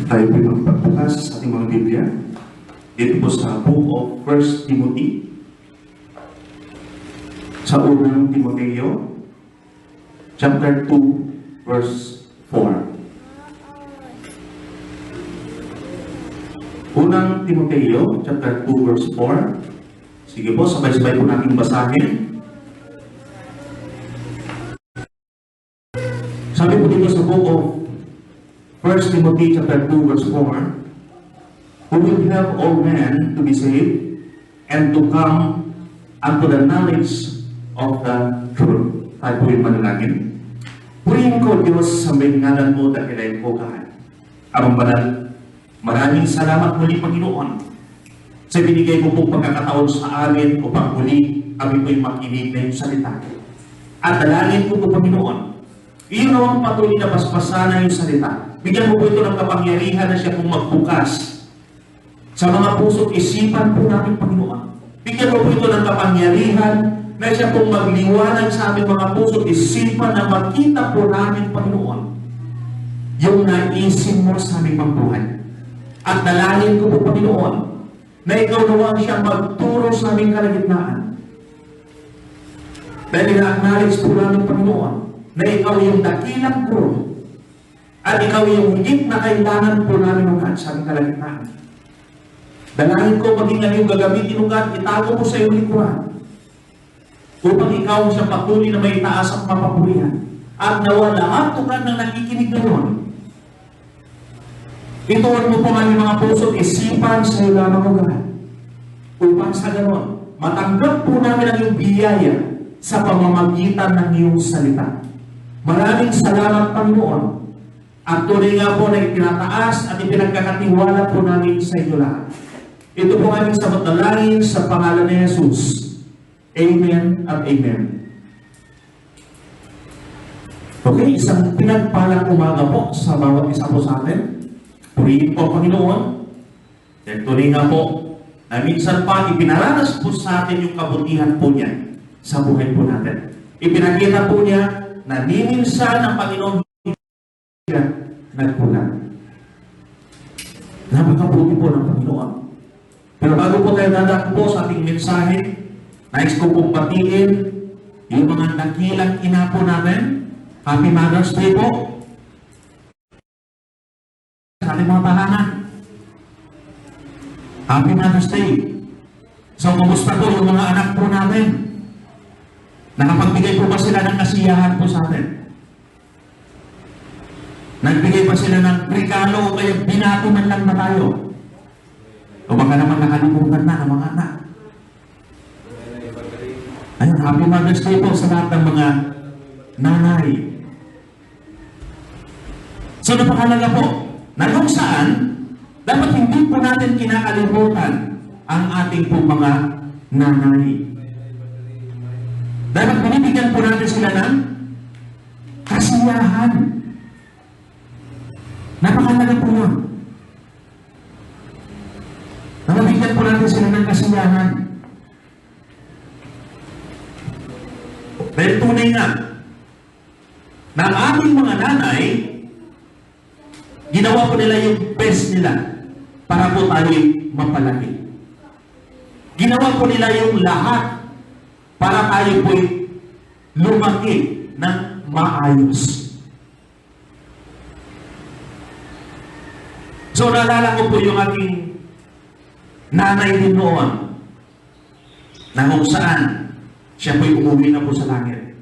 Tayo po magpagbukas sa ating mga Biblia. Dito po sa Book of 1 Timothy. Sa unang Timoteo, chapter 2, verse 4. Unang Timoteo, chapter 2, verse 4. Sige po, sabay-sabay po natin basahin. Sabi po dito sa Book of 1 Timothy chapter 2 verse 4, who will help all men to be saved and to come unto the knowledge of the truth. Tayo po yung manalangin. Purihin ko, Diyos, sa may ngalan mo dakilain ko kahit. Amang banal, maraming salamat muli, Panginoon, sa binigay mo pong pagkakataon sa amin upang muli kami po'y makinig na yung salita. At dalangin ko po, Panginoon, iyon nawang patuloy na basbasan yung salita. Bigyan mo po ito ng kapangyarihan na siya pong magbukas sa mga puso't isipan po namin, Panginoon. Bigyan mo po ito ng kapangyarihan na siya pong magliwanag sa aming mga puso't isipan na makita po namin, Panginoon, yung naisip mo sa aming pagbuhay. At dalangin ko po, Panginoon, na ikaw nawang siyang magturo sa aming kalagitnaan. Dahil na-acknowledge po namin, Panginoon, na ikaw yung dakilang guro at ikaw yung higit na kailangan po namin ugat sa aming kalagitnaan. Dalangin ko maging lang yung gagamitin ugat, itago mo sa iyong likuran upang ikaw siya patuloy na may itaas ang mapapurihan at nawa lahat ugat ng nakikinig ngayon. Ituon mo po ang mga puso't isipan sa iyo lamang ugat upang sa ganon matanggap po namin ang iyong biyaya sa pamamagitan ng iyong salita. Maraming salamat, Panginoon. At tunay nga po na itinataas at ipinagkakatiwala po namin sa inyo lahat. Ito po aming sabat na langin sa pangalan ni Jesus. Amen at amen. Okay, isang pinagpalang umaga po sa bawat isa po sa atin. Purihin po, Panginoon. Dahil tunay nga po na minsan pa ipinaranas po sa atin yung kabutihan po niya sa buhay po natin. Ipinakita po niya na niminsan ang Panginoon nagkulang. Napakabuti po ng Panginoon. Pero bago po tayo dadako po sa ating mensahe, nais ko pong batiin yung mga dakilang ina po natin. Happy Mother's Day po sa ating mga tahanan. Happy Mother's Day. So, kumusta po yung mga anak po natin? Nakapagbigay po ba sila ng kasiyahan po sa atin? Nagbigay pa sila ng regalo o kaya binato man lang na tayo? O baka naman nakalimutan na ng mga anak. Ayun, Happy Mother's Day po sa lahat ng mga nanay. So napakalaga po, na kung saan, dapat hindi po natin kinakalimutan ang ating po mga nanay. Dapat binibigyan po natin sila ng kasiyahan. Napakalaga po yun. Nabigyan po natin sila ng kasiyahan. Dahil tunay nga, na ang ating mga nanay, ginawa po nila yung best nila para po tayo'y mapalaki. Ginawa po nila yung lahat para tayo po'y lumaki ng maayos. So, naalala ko po yung aking nanay din noon na kung saan siya po'y umuwi na po sa langit.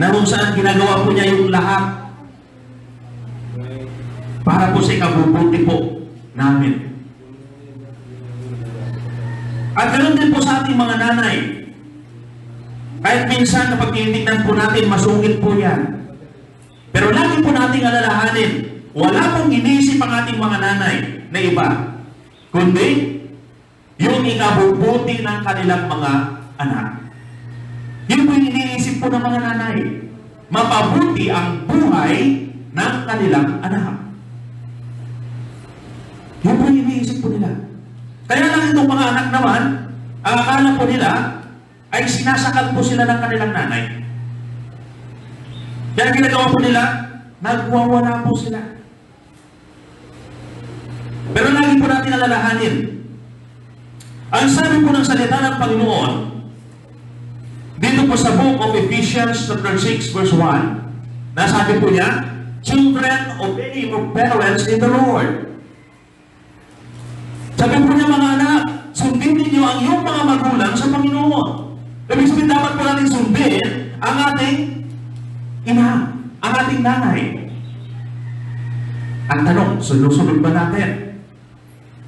Na kung saan ginagawa po niya yung lahat para po sa ikabubuti po namin. At ganoon din po sa ating mga nanay. Kahit minsan kapag tinitignan po natin, masungit po yan. Pero lagi po nating alalahanin, wala pong iniisip ang ating mga nanay na iba, kundi yung ikabubuti ng kanilang mga anak. Yun po yung iniisip po ng mga nanay. Mapabuti ang buhay ng kanilang anak. Yun po yung iniisip po nila. Kaya lang itong mga anak naman, ang akala po nila ay sinasakal po sila ng kanilang nanay. Kaya ginagawa po nila, nagwawala po sila. Pero lagi po natin alalahanin, ang sabi po ng salita ng Panginoon, dito po sa book of Ephesians chapter 6 verse 1, nasabi po niya, "Children, obey your parents in the Lord." Sabi po niya, mga anak, sundin ninyo ang iyong mga magulang sa Panginoon. Ibig sabihin, dapat po natin sundin ang ating ina, ang ating nanay. Ang tanong, sunod ba natin?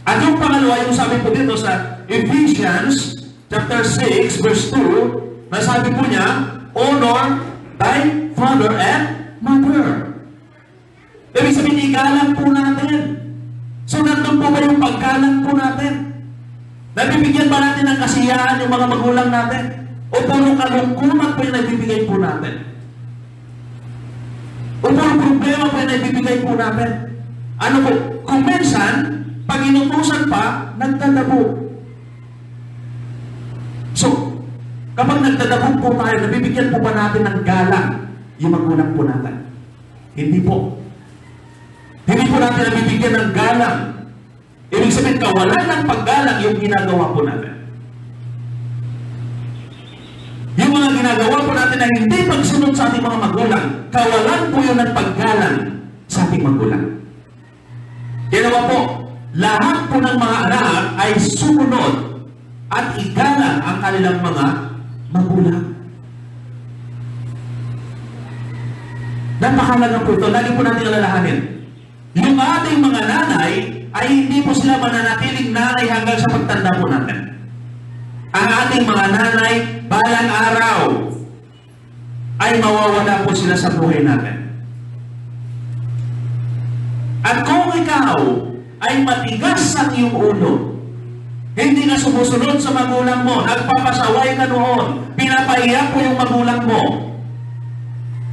At yung pangalawa, yung sabi po dito sa Ephesians chapter 6 verse 2, nasabi po niya, "Honor thy father and mother." Ibig sabihin, igalang po natin. So, nandun po ba yung paggalang po natin? Nabibigyan ba natin ng kasiyahan yung mga magulang natin? O puro kalungkutan po yung nabibigay po natin? O puro problema po yung nabibigay po natin? Ano po? Kung minsan, pag inutusan pa, nagdadabog. So, kapag nagdadabog po tayo, nabibigyan po ba natin ng galang yung magulang po natin? Hindi po. Hindi po natin nabibigyan ng galang. Ibig sabihin, kawalan ng paggalang yung ginagawa po natin. Yung mga ginagawa po natin na hindi pagsunod sa ating mga magulang, kawalan po yun ng paggalang sa ating magulang. Ginawa po, lahat po ng mga anak ay sumunod at igalang ang kanilang mga magulang. Napakalaga po ito. Lagi po natin alalahanin. Yung ating mga nanay ay hindi po sila mananatiling nanay hanggang sa pagtanda po natin. Ang ating mga nanay, balang araw, ay mawawala po sila sa buhay natin. At kung ikaw ay matigas ang iyong ulo, hindi ka sumusunod sa magulang mo, nagpapasaway ka noon, pinapaiyak po yung magulang mo,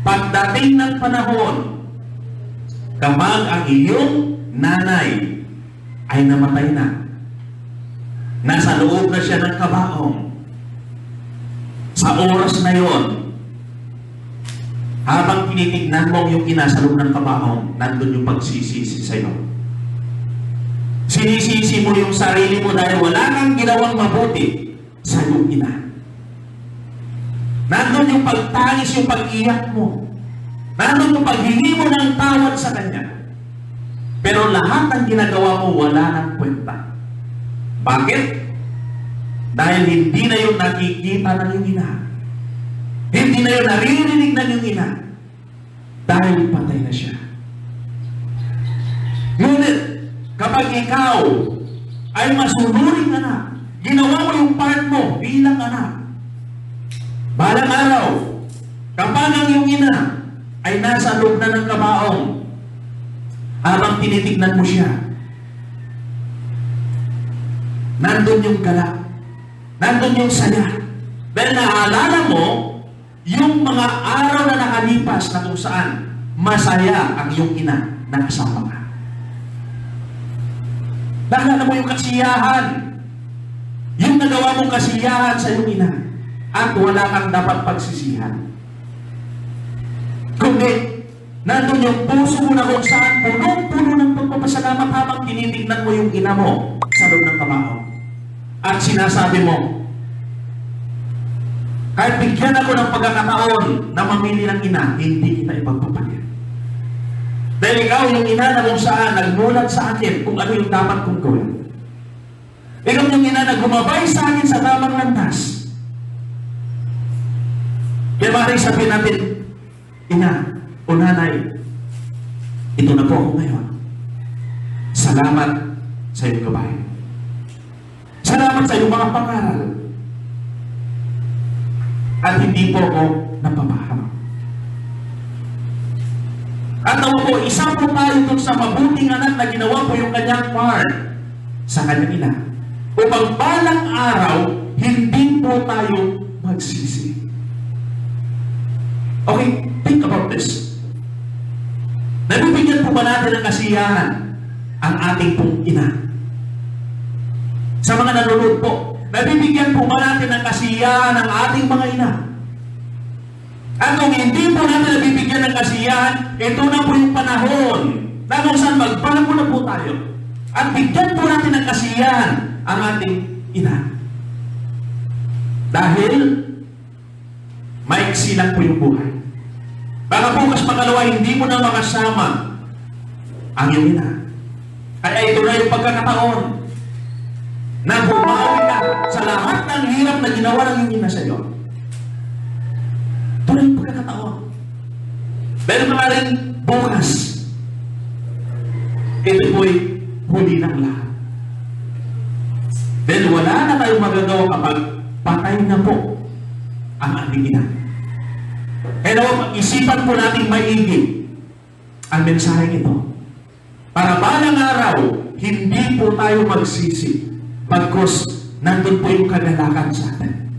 pagdating ng panahon, kapag ang iyong nanay ay namatay na, nasa loob na siya ng kabaong, sa oras na yon, habang tinitignan mo yung ina sa loob ng kabaong, nandun yung pagsisisi sa iyo. Sinisisi mo yung sarili mo dahil wala kang ginawang mabuti sa iyong ina. Nandun yung pagtangis, yung pag-iyak mo. Nandun yung paghingi mo ng tawad sa kanya. Pero lahat ng ginagawa mo, wala nang kwenta. Bakit? Dahil hindi na yung nakikita ng yung ina. Hindi na yung naririnig ng yung ina. Dahil patay na siya. Ngunit, kapag ikaw ay masunuring anak, ginawa mo yung part mo bilang anak, balang araw, kapag ang yung ina ay nasa loob na ng kabaong, habang tinitignan mo siya, nandun yung galak, nandun yung saya. Dahil naaalala mo yung mga araw na nakalipas na kung saan masaya ang iyong ina na kasama ka. Naalala mo yung kasiyahan, yung nagawa mong kasiyahan sa iyong ina, at wala kang dapat pagsisihan. Kundi, nandun yung puso mo na kung saan punong-puno ng pagpapasalamat habang tinitignan mo yung ina mo sa loob ng kabaong. At sinasabi mo, kahit bigyan ako ng pagkakataon na mamili ng ina, hindi kita ipagpapalit. Dahil ikaw yung ina na kung saan nagmulat sa akin kung ano yung dapat kong gawin. Ikaw yung ina na gumabay sa akin sa tamang landas. Kaya maaaring sabihin natin, ina o nanay, ito na po ako ngayon. Salamat sa iyong gabay. Salamat sa iyong mga pangaral. At hindi po ako napapahamak. At nawa po, isa po tayo dun sa mabuting anak na ginawa po yung kanyang part sa kanyang ina. Upang balang araw, hindi po tayo magsisi. Okay, think about this. Nabibigyan po ba natin ng kasiyahan ang ating pong ina? Sa mga nanonood po, nabibigyan po ba natin ng kasiyahan ang ating mga ina? At kung hindi po natin nabibigyan ng kasiyahan, ito na po yung panahon na kung saan magbago na po tayo. At bigyan po natin ng kasiyahan ang ating ina. Dahil maiksi lang po yung buhay. Baka bukas pangalawa, hindi mo na makasama ang iyong ina. Kaya ito na yung pagkakataon na bumawi ka sa lahat ng hirap na ginawa ng iyong ina sa iyo. Ito na yung pagkakataon. Dahil maaaring bukas, ito po'y huli ng lahat. Dahil wala na tayong magagawa kapag patay na po ang ating ina. Kaya naman, isipan po natin maigi ang mensaheng ito. Para balang araw, hindi po tayo magsisi pagkos nandun po yung kagalakan sa atin.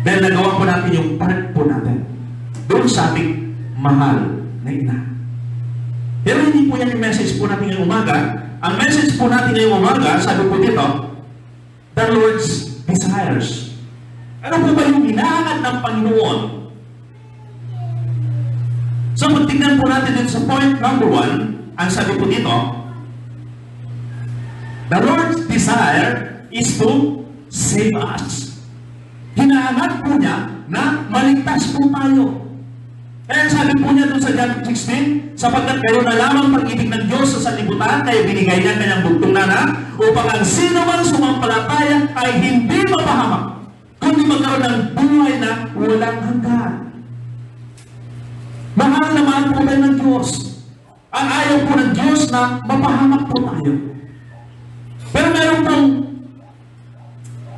Dahil nagawa po natin yung part po natin doon sa ating mahal na ina. Pero hindi po yan yung message po natin ngayong umaga. Ang message po natin ngayong umaga, sabi po dito, the Lord's desires. Ano po ba yung hinahanap ng Panginoon? So, tignan po natin dito sa point number 1, ang sabi po dito, the Lord's desire is to save us. Hinahanap po niya na maligtas po tayo. Kaya sabi po niya doon sa John 16, sapagkat kayo na lamang pag-ibig ng Diyos sa sanlibutan, kaya binigay niya kanyang bugtong na upang ang sino man sumampalataya ay hindi mapahamak, kundi magkaroon ng buhay na walang hanggan. Mahal na mahal po tayo ng Diyos. Ang ayaw po ng Diyos na mapahamak po tayo. Pero meron pong,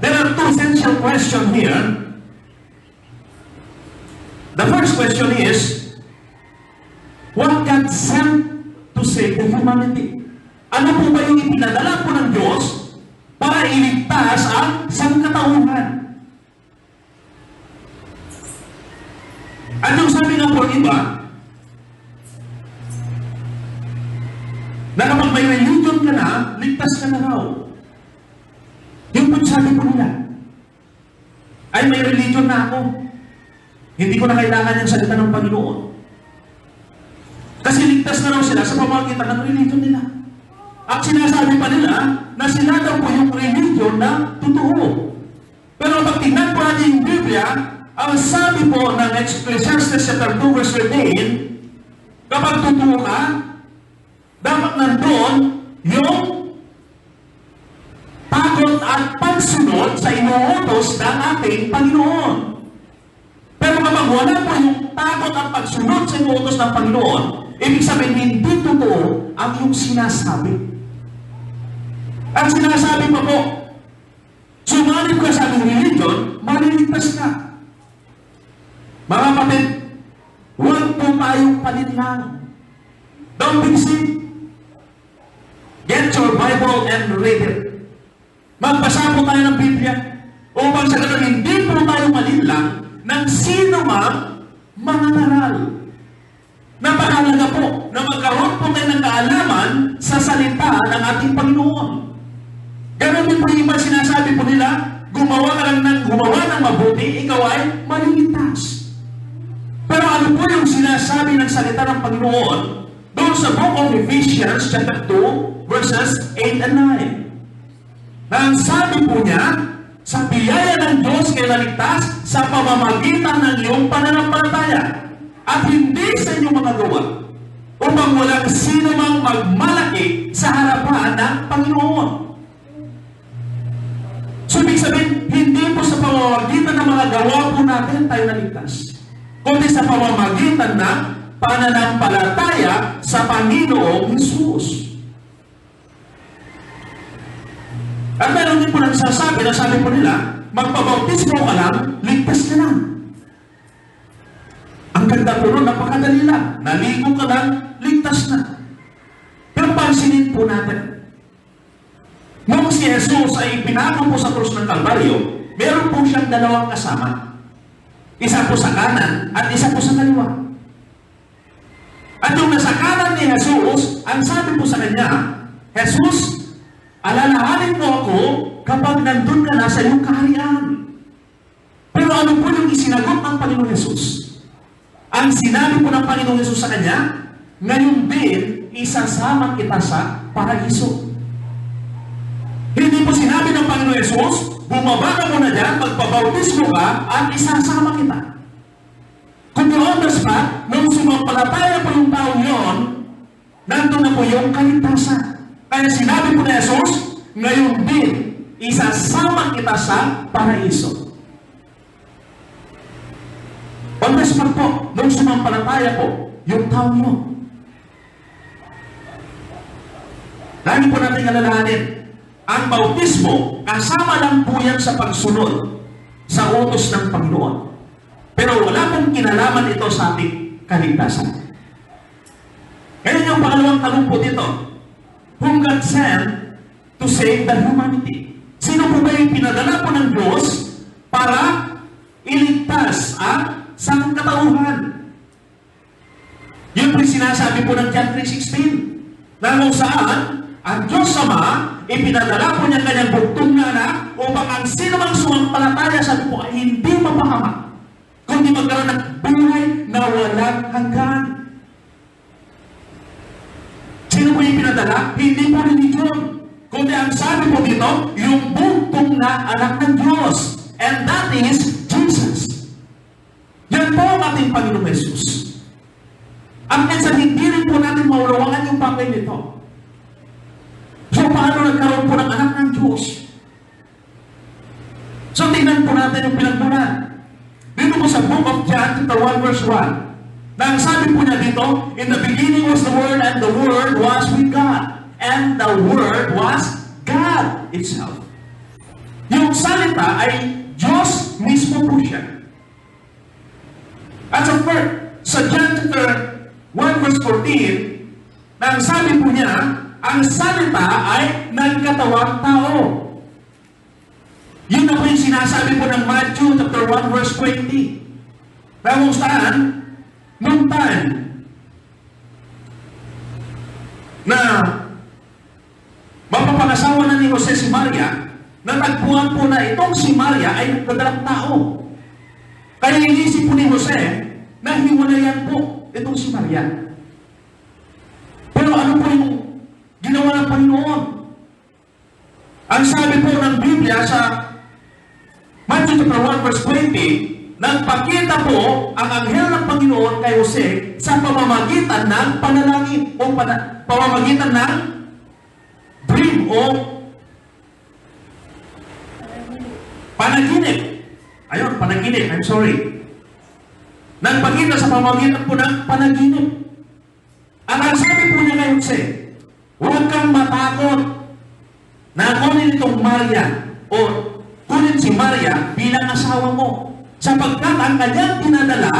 there are two essential questions here. The first question is, what God sent to save the humanity? Ano po ba yung ipinadala po ng Diyos para iligtas ang sangkatauhan? At yung sabi nga po iba, na kapag may religion ka na, ligtas ka na raw. Yung po sabi po nila, ay may religion na ako. Hindi ko na kailangan yung salita ng Panginoon. Kasi ligtas na raw sila sa pamamagitan ng religion nila. At sinasabi pa nila na sila daw po yung religion na totoo. Pero pag tingnan po natin yung Biblia, ang sabi po ng Ecclesiastes chapter 2 verse 13, kapag totoo ka, dapat nandun yung takot at pagsunod sa inuutos ng ating Panginoon. Pero kapag wala po yung takot at pagsunod sa inuutos ng Panginoon, ibig sabihin hindi totoo ang yung sinasabi. Ang sinasabi pa po, sumanib ka sa aming religion, maliligtas ka. Mga kapatid, huwag po tayong palinlang. Don't be sick. Get your Bible and read it. Magbasa po tayo ng Biblia upang sa ganun hindi po tayo malinlang ng sino mang mga ngaral. Napakalaga po na magkaroon po tayo ng kaalaman sa salita ng ating Panginoon. Ganun din po yung iba sinasabi po nila, gumawa ng mabuti, ikaw ay maliligtas. Pero ano po yung sinasabi ng salita ng Panginoon doon sa book of Ephesians chapter 2 verses 8 and 9? Na ang sabi po niya, sa biyaya ng Diyos kayo naligtas sa pamamagitan ng iyong pananampalataya at hindi sa inyong mga gawa upang walang sino mang magmalaki sa harapan ng Panginoon. So, ibig sabihin, hindi po sa pamamagitan ng mga gawa po natin tayo naligtas, kundi sa pamamagitan ng pananampalataya sa Panginoong Hesus. At meron din po nagsasabi na sabi po nila, magpabautismo ka lang, ligtas ka lang. Ang ganda po nun, napakadali lang. Naligo ka lang, ligtas na. Pero pansinin po natin, nung si Jesus ay pinako po sa krus ng Kalbaryo, meron po siyang dalawang kasama. Isa po sa kanan at isa po sa kaliwa. At yung nasa kanan ni Jesus, ang sabi po sa kanya, Jesus, alalahanin mo ako kapag nandun ka na sa iyong kaharian. Pero ano po yung isinagot ng Panginoong Jesus? Ang sinabi po ng Panginoong Jesus sa kanya, ngayon din, isasama kita sa paraiso. Hindi po sinabi ng Panginoon Yesus, bumaba ka muna dyan, magpabautismo ka, at isasama kita. Kundi on the spot, nung sumampalataya po yung tao yon, nandun na po yung kaligtasan. Kaya sinabi po na Jesus, ngayon din, isasama kita sa paraiso. On the spot po, nung sumampalataya po, yung tao yun. Lagi po natin alalahanin, ang bautismo, kasama lang po yan sa pagsunod sa utos ng Panginoon. Pero wala pong kinalaman ito sa ating kaligtasan. Ngayon yung pangalawang tanong po dito, whom God sent to save the humanity? Sino po ba yung pinadala po ng Diyos para iligtas ang sangkatauhan? Yun po yung sinasabi po ng John 3:16, na kung saan ang Diyos Ama, ipinadala po niya kanyang bugtong na anak upang ang sino mang sumampalataya, sabi po, ay hindi mapahamak, kundi magkaroon ng buhay na walang hanggan. Sino po yung pinadala? Hindi po religion, kundi ang sabi po dito, yung bugtong na anak ng Diyos. And that is Jesus. Yan po ang ating Panginoong Jesus. Ang minsan hindi rin po natin maulawangan yung papel nito. So, paano nagkaroon po ng anak ng Diyos? So, tingnan po natin yung pinagmulan. Dito po sa book of John, chapter 1, verse 1, na ang sabi po niya dito, in the beginning was the Word, and the Word was with God. And the Word was God itself. Yung salita ay Diyos mismo po siya. At sa John chapter 1, verse 14, na ang sabi po niya, ang salita ay nagkatawang tao. Yun na po yung sinasabi po ng Matthew chapter 1 verse 20. Na kung saan, nung time na mapapangasawa na ni Jose si Maria, natagpuan po na itong si Maria ay nagkadalang tao. Kaya inisip po ni Jose na hiwalayan po itong si Maria. Pero ano po yung ginawa ng Panginoon? Ang sabi po ng Biblia sa Matthew chapter 1 verse 20, nagpakita po ang anghel ng Panginoon kay Jose sa pamamagitan ng panalangin o pamamagitan ng dream o panaginip. Ayun, panaginip. I'm sorry. Nagpakita sa pamamagitan po ng panaginip. Ang sabi po niya kay Jose, huwag kang matakot na kunin itong Maria o kunin si Maria bilang asawa mo, sapagkat ang kanyang pinadala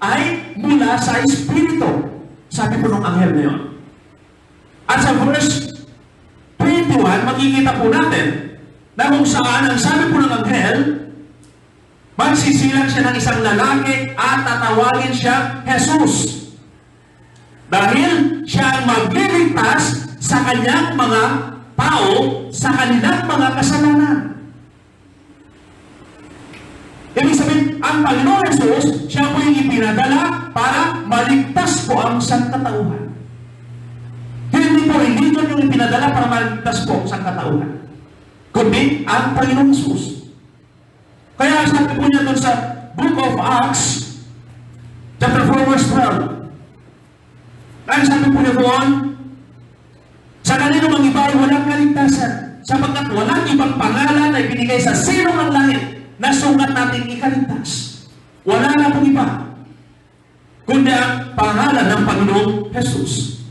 ay mula sa Espiritu. Sabi po ng anghel na yun. At sa verse 21, makikita po natin na kung saan ang sabi po ng anghel, magsisilang siya ng isang lalaki at tatawagin siya Jesus. Dahil siya ang magliligtas sa kanyang mga tao sa kanilang mga kasalanan. Ibig sabihin, ang Panginoon Jesus, siya po yung ipinadala para maligtas po ang sangkatauhan. Hindi po religion yung ipinadala para maligtas po ang sangkatauhan, kundi ang Panginoon Jesus. Kaya sabi po niya doon sa Book of Acts, chapter 4, verse 12, ang sabi po niya doon, sa kanino mang iba ay walang kaligtasan, sapagkat walang ibang pangalan na ibinigay sa sino ng langit na sugat natin ikaligtas. Wala na pong iba, kundi ang pangalan ng Panginoong Jesus.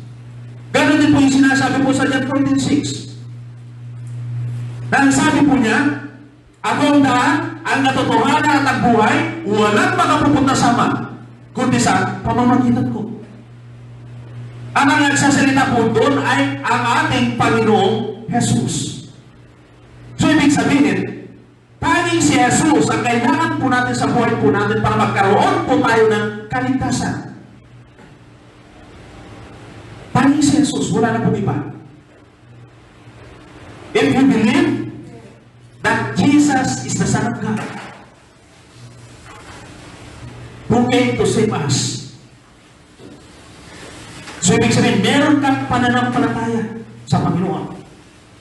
Ganon din po yung sinasabi po sa John 14:6. Na ang sabi po niya, ako ang daan, ang katotohanan at ang buhay, walang makapupunta sa Ama, kundi sa pamamagitan ko. Ang nagsasalita po doon ay ang ating Panginoong Jesus. So, ibig sabihin, tanging si Jesus ang kailangan po natin sa buhay po natin para magkaroon po tayo ng kaligtasan. Tanging si Jesus, wala na po iba. If you believe that Jesus is the Son of God, who came to save us. So, ibig sabihin, meron kang pananampalataya sa Panginoon.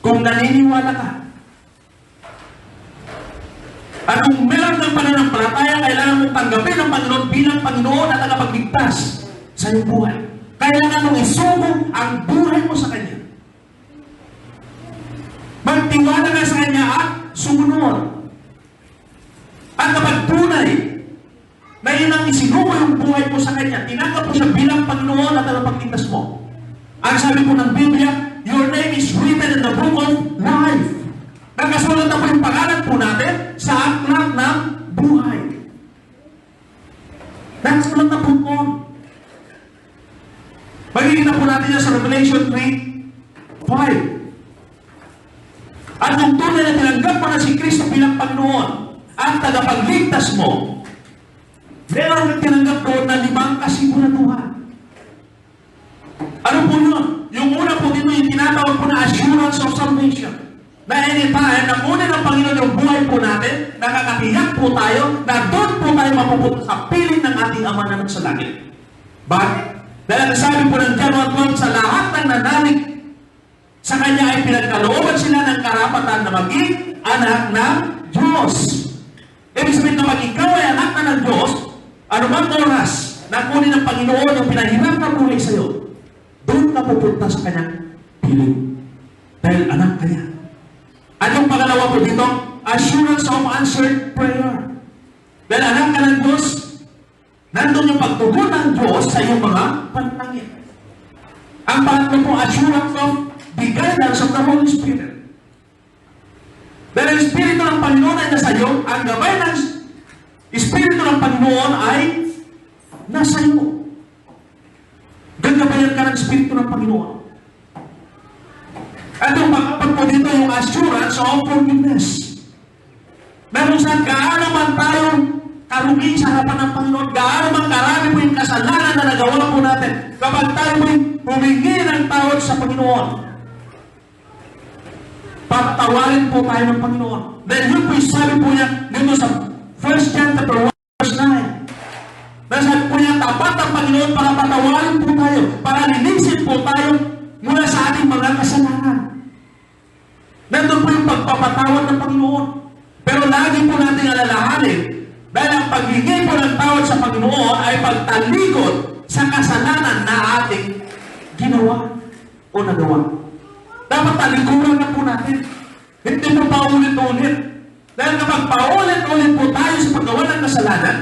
Kung naniniwala ka. At kung meron ng pananampalataya, kailangan mong tanggapin ang Panginoon bilang Panginoon at tagapagligtas sa iyong buhay. Kailangan mong isugo ang buhay mo sa Kanya. Magtiwala ka sa Kanya at sumunod. At kapag tunay na yun ang isinuko yung buhay mo sa Kanya, tinanggap mo siya bilang Panginoon at tagapagligtas mo. Ang sabi po ng Biblia, your name is written in the book of life. Nagkasulat na po yung pangalan po natin sa aklat ng buhay. Nagkasulat na po po. Magiging po natin yan sa Revelation 3:5. At kung tunay na tinanggap mo na si Kristo bilang Panginoon at tagapagligtas mo, meron kang tinanggap doon na 5 kasiguraduhan. Ano po yun? Yung una po dito, yung tinatawag po na assurance of salvation. Na anytime, na muna ng Panginoon yung buhay po natin, nakakatiyak po tayo, na doon po tayo mapupunta sa piling ng ating Ama na sa langit. Bakit? Dahil sabi po ng John 1:12, sa lahat ng nanalig sa Kanya ay pinagkalooban sila ng karapatan na maging anak ng Diyos. Ibig sabihin na maging ikaw ay anak na ng Diyos, anumang oras na kunin ng Panginoon yung pinahirap na buhay sa iyo, doon ka pupunta sa Kanyang piling. Dahil anak ka niya. At yung pangalawa po dito, assurance of answered prayer. Dahil anak ka ng Diyos, nandun yung pagtugon ng Diyos sa iyong mga panalangin. Ang pangatlo po, assurance of the guidance of the Holy Spirit. Dahil ang Espiritu ng Panginoon ay nasa iyo, ang gabay ng Espiritu ng Panginoon ay nasa iyo. Gagabayan ka ng Espiritu ng Panginoon. At yung pagkapat po dito, yung assurance of forgiveness. Meron saan, gaano man tayong karugi sa harapan ng Panginoon, gaano man karami po yung kasalanan na nagawa po natin, kapag tayo po humingi ng tawad sa Panginoon, patawarin po tayo ng Panginoon. Dahil yun po yung sabi po niya dito sa 1 John 1:9. Nasabi po niya, tapat ang Panginoon para patawarin po tayo, para linisin po tayo mula sa ating mga kasalanan. Nandun po yung pagpapatawad ng Panginoon. Pero lagi po natin alalahanin, dahil ang paghingi po ng tawad sa Panginoon ay pagtalikod sa kasalanan na ating ginawa o nagawa. Dapat talikuran na po natin. Hindi po paulit-ulit. Dahil kapag paulit-ulit po tayo sa paggawa ng kasalanan,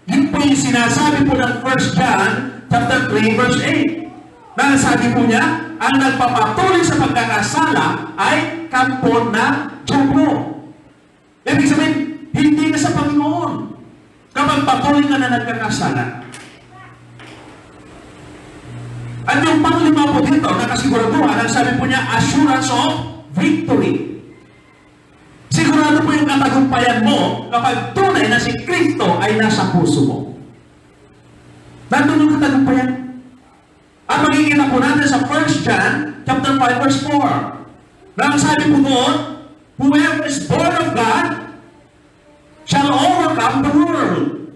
yun po yung sinasabi po ng 1 John chapter 3 verse 8. Na sabi po niya, ang nagpapatuloy sa pagkakasala ay kampo na Diablo. Ibig sabihin, hindi ka sa Panginoon. Kapag patuloy ka na nagkakasala. At yung panglima po dito, nakasiguraduhan, ang sabi po niya, assurance of victory. Sigurado po yung katagumpayan mo kapag tunay na si Kristo ay nasa puso mo. Nandun yung katagumpayan. At makikita po natin sa 1 John chapter 5 verse 4. Na ang sabi po doon, whoever is born of God shall overcome the world.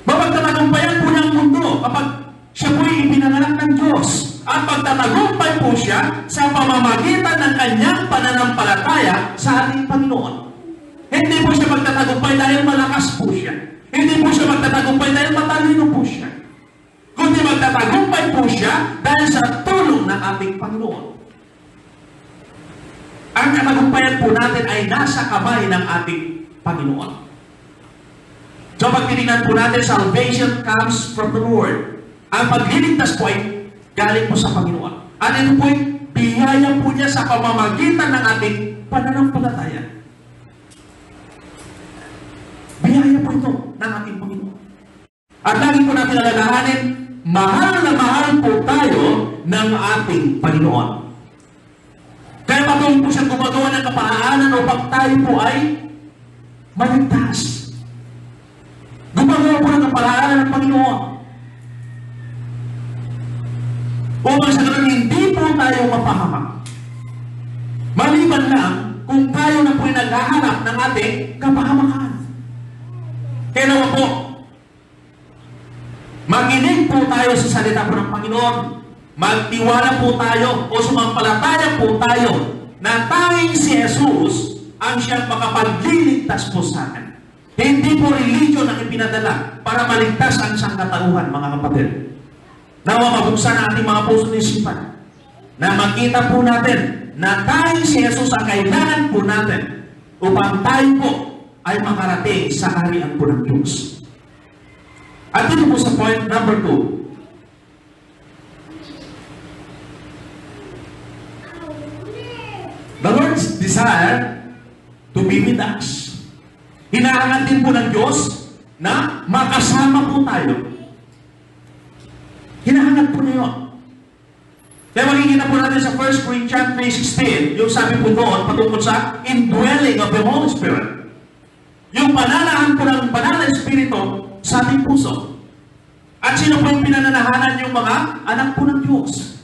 Mapagtatagumpayan po niya ang mundo kapag siya po'y ipinanganak ng Diyos. At pagtatagumpay po siya sa pamamagitan ng kanyang pananampalataya sa ating Panginoon. Hindi po siya magtatagumpay dahil malakas po siya. Hindi po siya magtatagumpay dahil matalino po siya. Kundi magtatagumpay po siya dahil sa tulong ng ating Panginoon. Ang katagumpayan po natin ay nasa kamay ng ating Panginoon. So pag tinignan po natin, salvation comes from the Lord. Ang pagliligtas po ay galing po sa Panginoon. At ito po ay biyaya po niya sa pamamagitan ng ating pananampalataya. Biyaya po ito ng ating Panginoon. At lagi po natin alalahanin, mahal na mahal po tayo ng ating Panginoon. Kaya patuloy po siya gumagawa ng kaparaanan upang tayo po ay maligtas. Gumagawa po ng kaparaanan ng Panginoon. Upang sa ganun, hindi po tayo mapahamak. Maliban lang kung tayo na po ay naghahanap ng ating kapahamakan. Kaya naman po, makinig po tayo sa salita po ng Panginoon. magtiwala po tayo o sumampalataya po tayo na tanging si Jesus ang siyang makapagliligtas po sa atin. Hindi po religion ang ipinadala para maligtas ang sangkatauhan, mga kapatid. Nawa mabuksan ang ating mga puso ng isipan na makita po natin na tanging si Jesus ang kailangan po natin upang tayo po ay makarating sa kaharian po ng Diyos. At dito po sa point number 2, the Lord's desire to be with us. Hinahangan din po ng Diyos na makasama po tayo. Hinahangan po niyo. Kaya makikita po natin sa 1 Corinthians 3:16, yung sabi po doon patungkol sa indwelling of the Holy Spirit. Yung pananahan po ng banal na Espiritu sa ating puso. At sino po yung pinananahanan yung mga anak po ng Diyos?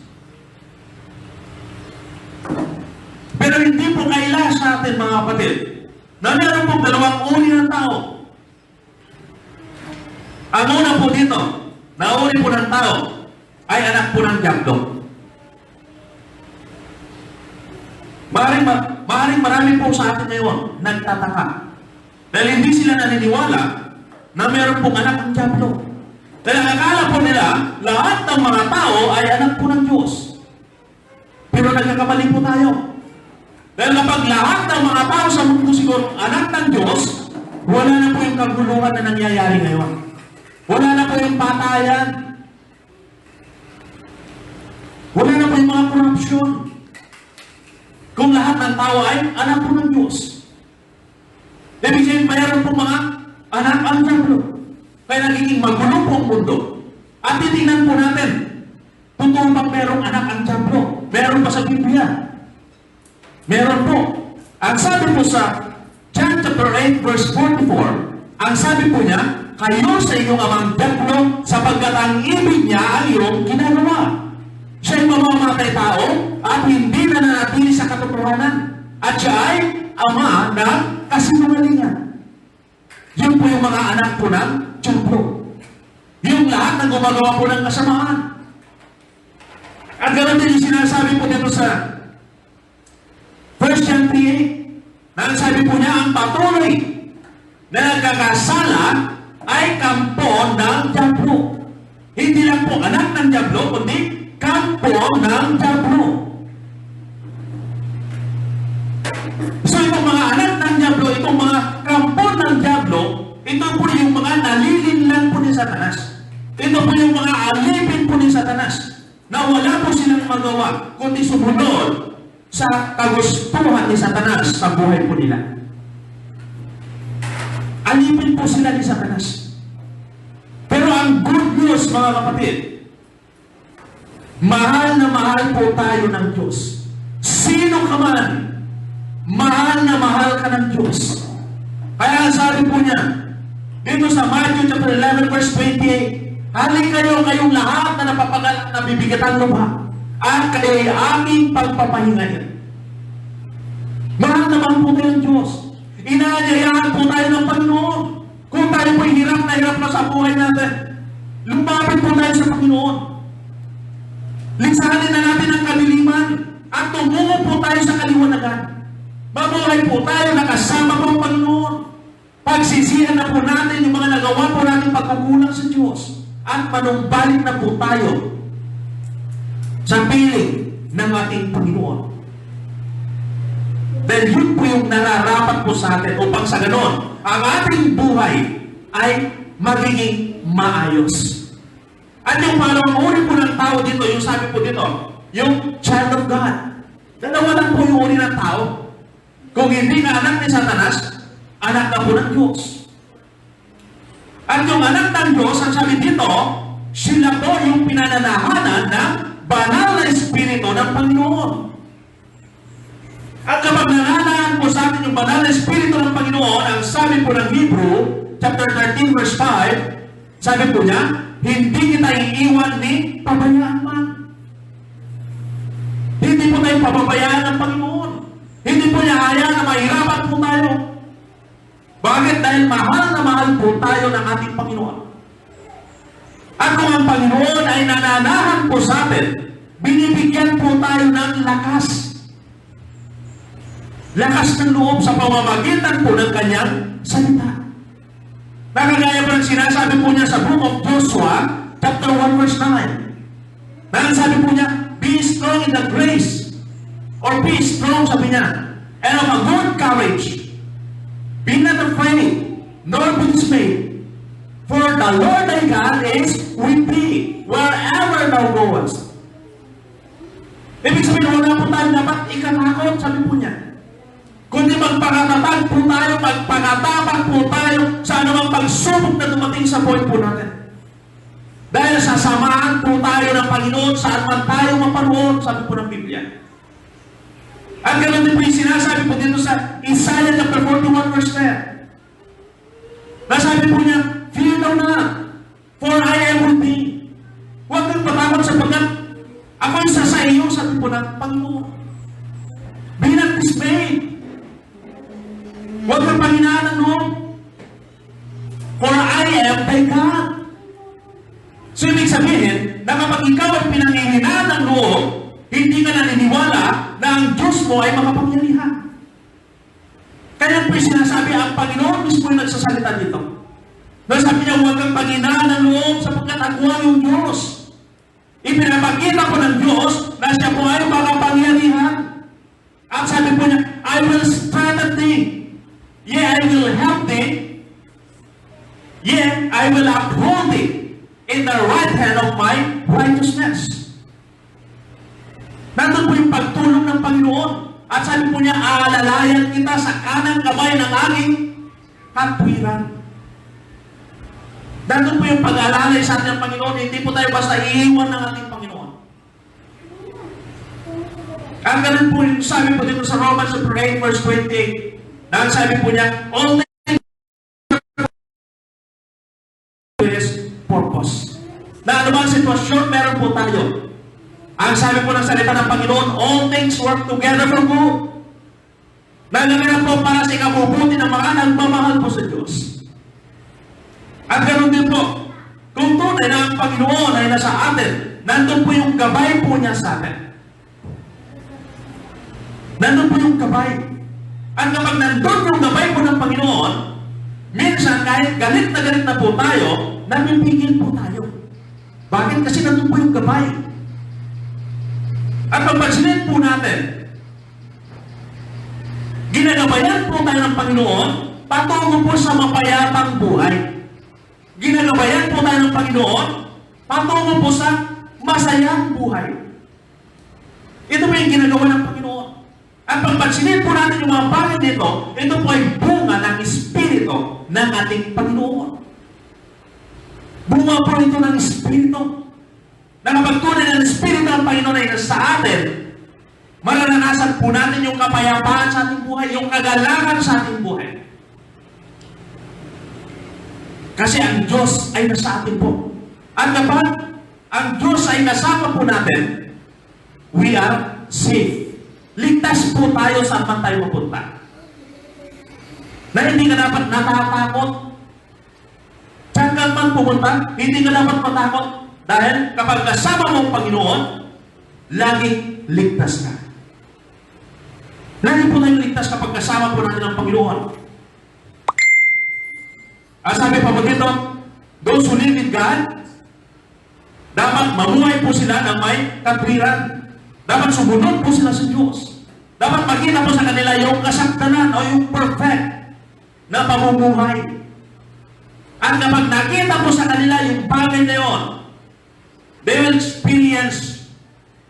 Pero hindi po kaila sa atin, mga kapatid, na meron po dalawang uri ng tao. Ang una po dito, na uri po ng tao, ay anak po ng diablo. Maaaring marami po sa atin ngayon nagtataka. Dahil hindi sila naniniwala na meron pong anak ng diablo. Dahil akala po nila, lahat ng mga tao ay anak po ng Diyos. Pero nagkakamali po tayo. Dahil kapag lahat ng mga tao sa mundo siguro anak ng Diyos, wala na po yung kaguluhan na nangyayari ngayon. Wala na po yung patayan. Wala na po yung mga korupsyon. Kung lahat ng tao ay anak po ng Diyos. Ibig sabihin, mayroon po mga anak ang diablo. Kaya nagiging magulo po ang mundo. At titingnan po natin, totoo bang merong anak ang diablo? Meron pa sa Biblia? Meron po. Ang sabi po sa John chapter 8 verse 44, ang sabi po niya, kayo sa inyong amang diablo sapagkat ang ibig niya ang iyong ginagawa. Siya'y mamamatay tao at hindi na nanatili sa katotohanan. At siya ay ama ng kasinungalingan. Yun po yung mga anak po ng diablo. Yung lahat na gumagawa po ng kasamaan. At ganoon din yung sinasabi po dito sa 1 John 3:8, na sabi po niya, ang patuloy na nagkakasala ay kampo ng diablo. Hindi lang po anak ng diablo, kundi kampo ng diablo. So itong mga anak ng diablo, itong mga kampo ng diablo, ito po yung mga nalilinlang po ni Satanas. Ito po yung mga alipin po ni Satanas na wala po silang magawa kundi sumunod sa kagustuhan ni Satanas sa buhay po nila. Alipin po sila ni Satanas. Pero ang good news, mga kapatid, mahal na mahal po tayo ng Diyos. Sino ka man, mahal na mahal ka ng Diyos. Kaya sabi po niya, dito sa Matthew chapter 11 verse 28, halin kayo kayong lahat na napapagal at nabibigatan lupa, at kayo'y aming pagpapahingahin. Mahal naman po tayo ng Diyos. Inaanyayahan po tayo ng Panginoon. Kung tayo po'y hirap na sa buhay natin, lumapit po tayo sa Panginoon. Liksanin na natin ang kadiliman at tumungo po tayo sa kaliwanagan. Mabuhay po tayo nakasama po ang Panginoon. Pagsisihan na po natin yung mga nagawa po natin pagkukulang sa Diyos at manumbalik na po tayo sa piling ng ating Panginoon. Dahil yun po yung nararapat po sa atin upang sa ganon, ang ating buhay ay magiging maayos. At yung pangalawang uri po ng tao dito, yung sabi po dito, yung child of God. Dalawa lang po yung uri ng tao. Kung hindi ka anak ni Satanas, anak na po ng Diyos. At yung anak ng Diyos, ang sabi dito, sila po yung pinananahanan ng banal na Espiritu ng Panginoon. At kapag nananahan po sa atin yung banal na Espiritu ng Panginoon, ang sabi po ng Hebrew, chapter 13, verse 5, sabi po niya, hindi kita iiwan ni pabayaan man. Hindi po tayo pababayaan ng Panginoon. Hindi po niya hayaan na mahirapan po tayo. Bakit? Dahil mahal na mahal po tayo ng ating Panginoon. At kung ang Panginoon ay nananahan po sa atin binibigyan po tayo ng lakas. Lakas ng loob sa pamamagitan po ng kanyang salita. Nakagaya po ng sinasabi po niya sa book of Joshua, chapter 1, verse 9. Nakasabi po niya, be strong in the grace, or be strong, sabi niya, and of a good courage. Be not afraid, nor be dismayed. For the Lord thy God is with thee, wherever thou goest. Ibig sabihin, wala po tayo dapat ikatakot, sabi po niya. Kundi magpakatatag po tayo, magpakatabang po tayo sa anumang pagsubok na dumating sa buhay po natin. Dahil sasamahan po tayo ng Panginoon saan man tayo maparoon, sabi po ng Biblia. At ganoon din po yung sinasabi po dito sa Isaiah chapter 41 verse 10. Nasabi po niya, fear thou not, for I am with thee. Huwag kang matakot sapagkat ako'y sa iyo, sabi po ng Panginoon. Be not dismayed. Huwag kang panghinaan ng loob. For I am thy God. So, ibig sabihin, na kapag ikaw ay pinanghihinaan ng loob, hindi ka naniniwala na ang Diyos mo ay makapangyarihan. Kaya po yung sinasabi, ang Panginoon mismo yung nagsasalita dito. Nasabi niya, huwag kang panghinaan ng loob sapagkat ako ay yung Diyos. Ipinapakita po ng Diyos na siya po ay makapangyarihan. At sabi po niya, I will strengthen thee. Yea, I will help thee. Yea, I will uphold thee in the right hand of my righteousness. Nandun po yung pagtulong ng Panginoon. At sabi po niya, aalalayan kita sa kanang kamay ng aking katwiran. Nandun po yung pag-aalalay sa ating Panginoon. Hindi po tayo basta iiwan ng ating Panginoon. Ang ganun po yung sabi po dito sa Romans 8 verse 28. Dahil sabi po niya, all things is purpose. Na anumang sitwasyon, meron po tayo. Ang sabi po ng salita ng Panginoon, all things work together for good. Nagagana po para sa ikabubuti ng mga nagmamahal po sa Diyos. At ganoon din po, kung tunay na ang Panginoon ay nasa atin, nandun po yung gabay po niya sa atin. Nandun po yung gabay. At kapag nandun yung gabay po ng Panginoon, minsan kahit galit na po tayo, namimigil po tayo. Bakit? Kasi nandun po yung gabay. At pagpansinin po natin, ginagabayan po tayo ng Panginoon patungo po sa mapayapang buhay. Ginagabayan po tayo ng Panginoon patungo po sa masayang buhay. Ito po yung ginagawa ng Panginoon. At pagpansinin po natin yung mga bagay nito, ito po ay bunga ng Espiritu ng ating Panginoon. Bunga po ito ng Espiritu. Na kapag tunay ng Espiritu ng Panginoon ay nasa atin, mararanasan po natin yung kapayapaan sa ating buhay, yung kagalangan sa ating buhay. Kasi ang Diyos ay nasa atin po. At kapag ang Diyos ay kasama po natin, we are safe. Ligtas po tayo saan man tayo mapunta. Na hindi ka dapat natatakot. Saan ka man pumunta, hindi ka dapat matakot. Dahil kapag kasama mo ang Panginoon, laging ligtas ka. Lagi po tayong ligtas kapag kasama po natin ang Panginoon. Ang sabi pa mo dito, those who live with God, dapat mamuhay po sila ng may katwiran. Dapat sumunod po sila sa Diyos. Dapat makita po sa kanila yung kasakdanan o yung perfect na pamumuhay. At kapag nakita po sa kanila yung bagay na yun, they will experience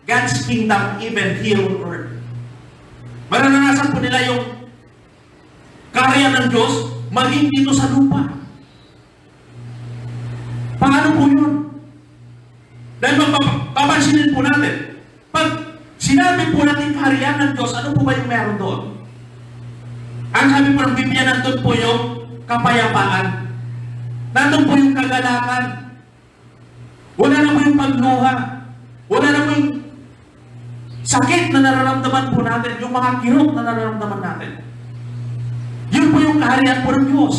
God's kingdom even here on earth. Mararanasan po nila yung karya ng Diyos maging dito sa lupa. Paano po yun? Dahil papansinin po natin, pag sinabi po natin kaharian ng Diyos, ano po ba yung meron doon? Ang sabi po ng Biblia, nandun po yung kapayapaan. Nandun po yung kagalakan. Wala na po yung pagluha. Wala na po yung sakit na nararamdaman po natin, yung mga kirot na nararamdaman natin. Yun po yung kaharian po ng Diyos.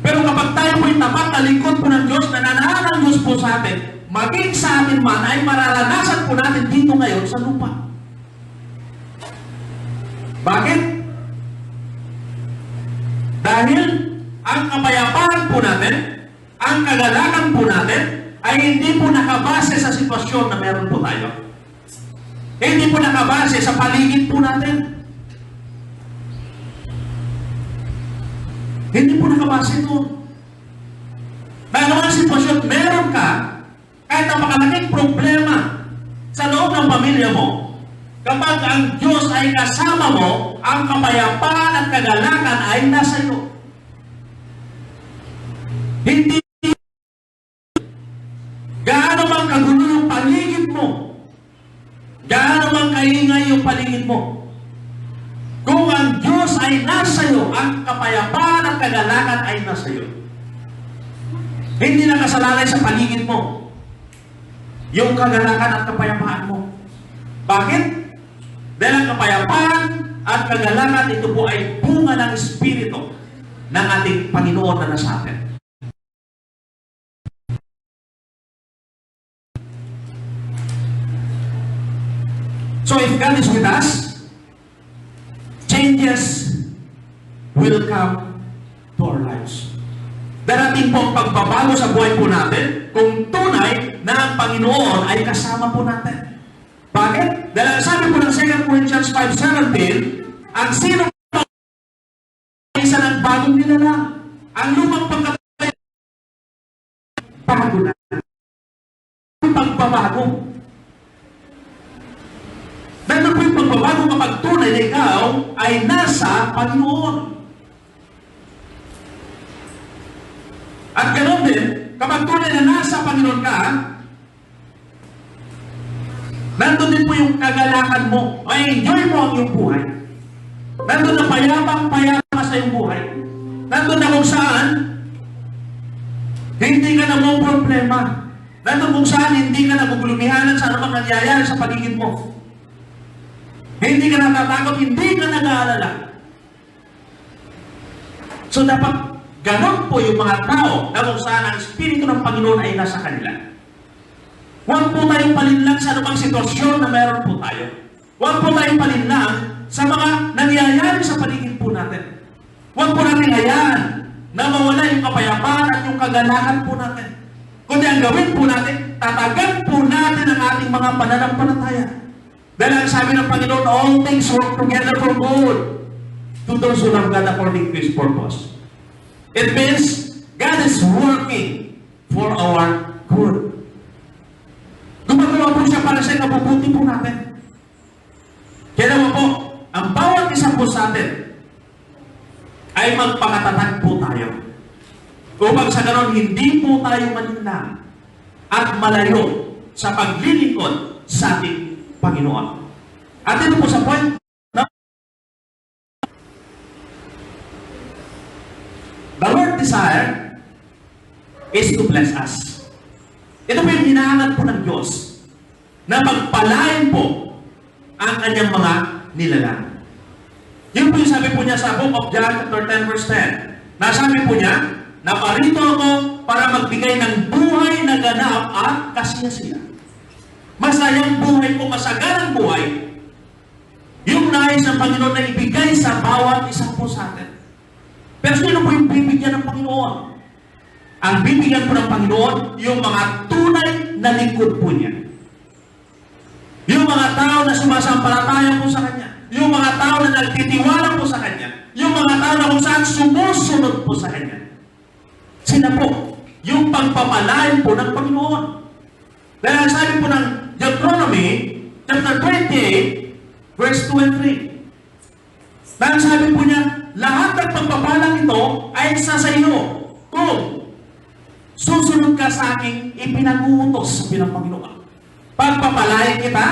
Pero kapag tayo po yung tapat na lingkod po ng Diyos, nananahan ng Diyos po sa atin, maging sa atin man ay mararanasan po natin dito ngayon sa lupa. Bakit? Dahil ang kapayapaan po natin, ang kagalakan po natin, ay hindi po nakabase sa sitwasyon na meron po tayo. Hindi po nakabase sa paligid po natin. Hindi po nakabase doon. Dahil ang sitwasyon, meron ka, kahit ang makalaking problema sa loob ng pamilya mo, kapag ang Diyos ay kasama mo, ang kapayapaan at kagalakan ay nasa iyo. Hindi gaano mang kagulo yung paligid mo, gaano mang kaingay yung paligid mo, kung ang Diyos ay nasa iyo, ang kapayapaan at kagalakan ay nasa iyo. Hindi nakasalalay sa paligid mo yung kagalakan at kapayapaan mo. Bakit? Dahil ang kapayapaan at kagalakan, ito po ay bunga ng Espiritu ng ating Panginoon na nasa atin. So if God is with us, changes will come to our lives. Darating po ang pagbabago sa buhay po natin kung tunay na ang Panginoon ay kasama po natin. Bakit? Dahil sabi po ng 2 Corinthians 5:17, ang sino ay isa ng bagong nilalang. Ang lumang pagkatay bago na. Ang pagbabago. Dahil po yung pagbabago kapag tunay na ikaw ay nasa Panginoon. At ganoon din, kapag tunay na nasa Panginoon ka, nandun din po yung kagalakan mo. May enjoy mo ang iyong buhay. Nandun na payapang-payapa sa iyong buhay. Nandun na kung saan, hindi ka na mo problema. Nandun kung saan, hindi ka na gugulumihanan sa anumang nangyayari sa paligid mo. Hindi ka natatakot, hindi ka nag-aalala. So dapat ganon po yung mga tao na kung saan ang Espiritu ng Panginoon ay nasa kanila. Huwag po tayong palinlang sa anumang sitwasyon na meron po tayo. Huwag po tayong palinlang sa mga nangyayari sa paligid po natin. Huwag po natin hayaan na mawala yung kapayapaan at yung kagalakan po natin. Kundi ang gawin po natin, tatagan po natin ang ating mga pananampalataya. Dahil ang sabi ng Panginoon, all things work together for good to those who love God according to His purpose. It means God is working for our good. Gumagawa po siya para sa kabubuti po natin. Kaya naman po, ang bawat isa po sa atin ay magpakatatag po tayo. Upang sa ganon, hindi po tayo malinlang at malayo sa paglilingkod sa ating Panginoon. At ito po sa point na the Lord desire is to bless us. Ito po yung hinahangat po ng Diyos na magpalain po ang kanyang mga nilalang. Yun po yung sabi po niya sa Book of John chapter 10 verse 10. Nasabi po niya, naparito ako para magbigay ng buhay na ganap at kasiyasiya. Masayang buhay po, masaganang buhay, yung nais ng Panginoon na ibigay sa bawat isang po sa atin. Pero sino po yung bibigyan ng Panginoon? Ang bibigyan po ng Panginoon, yung mga tunay na lingkod po niya. Yung mga tao na sumasampalataya po sa Kanya. Yung mga tao na nagtitiwala po sa Kanya. Yung mga tao na kung saan sumusunod po sa Kanya. Sila po, yung pagpapalain po ng Panginoon. Dahil sabi po ng Deuteronomy, chapter 28, verse 2 and 3. Dahil sabi po niya, lahat ng pagpapalang ito ay sa iyo kung susunod ka sa aking ipinag-uutos sa Panginoon. Pagpapalain kita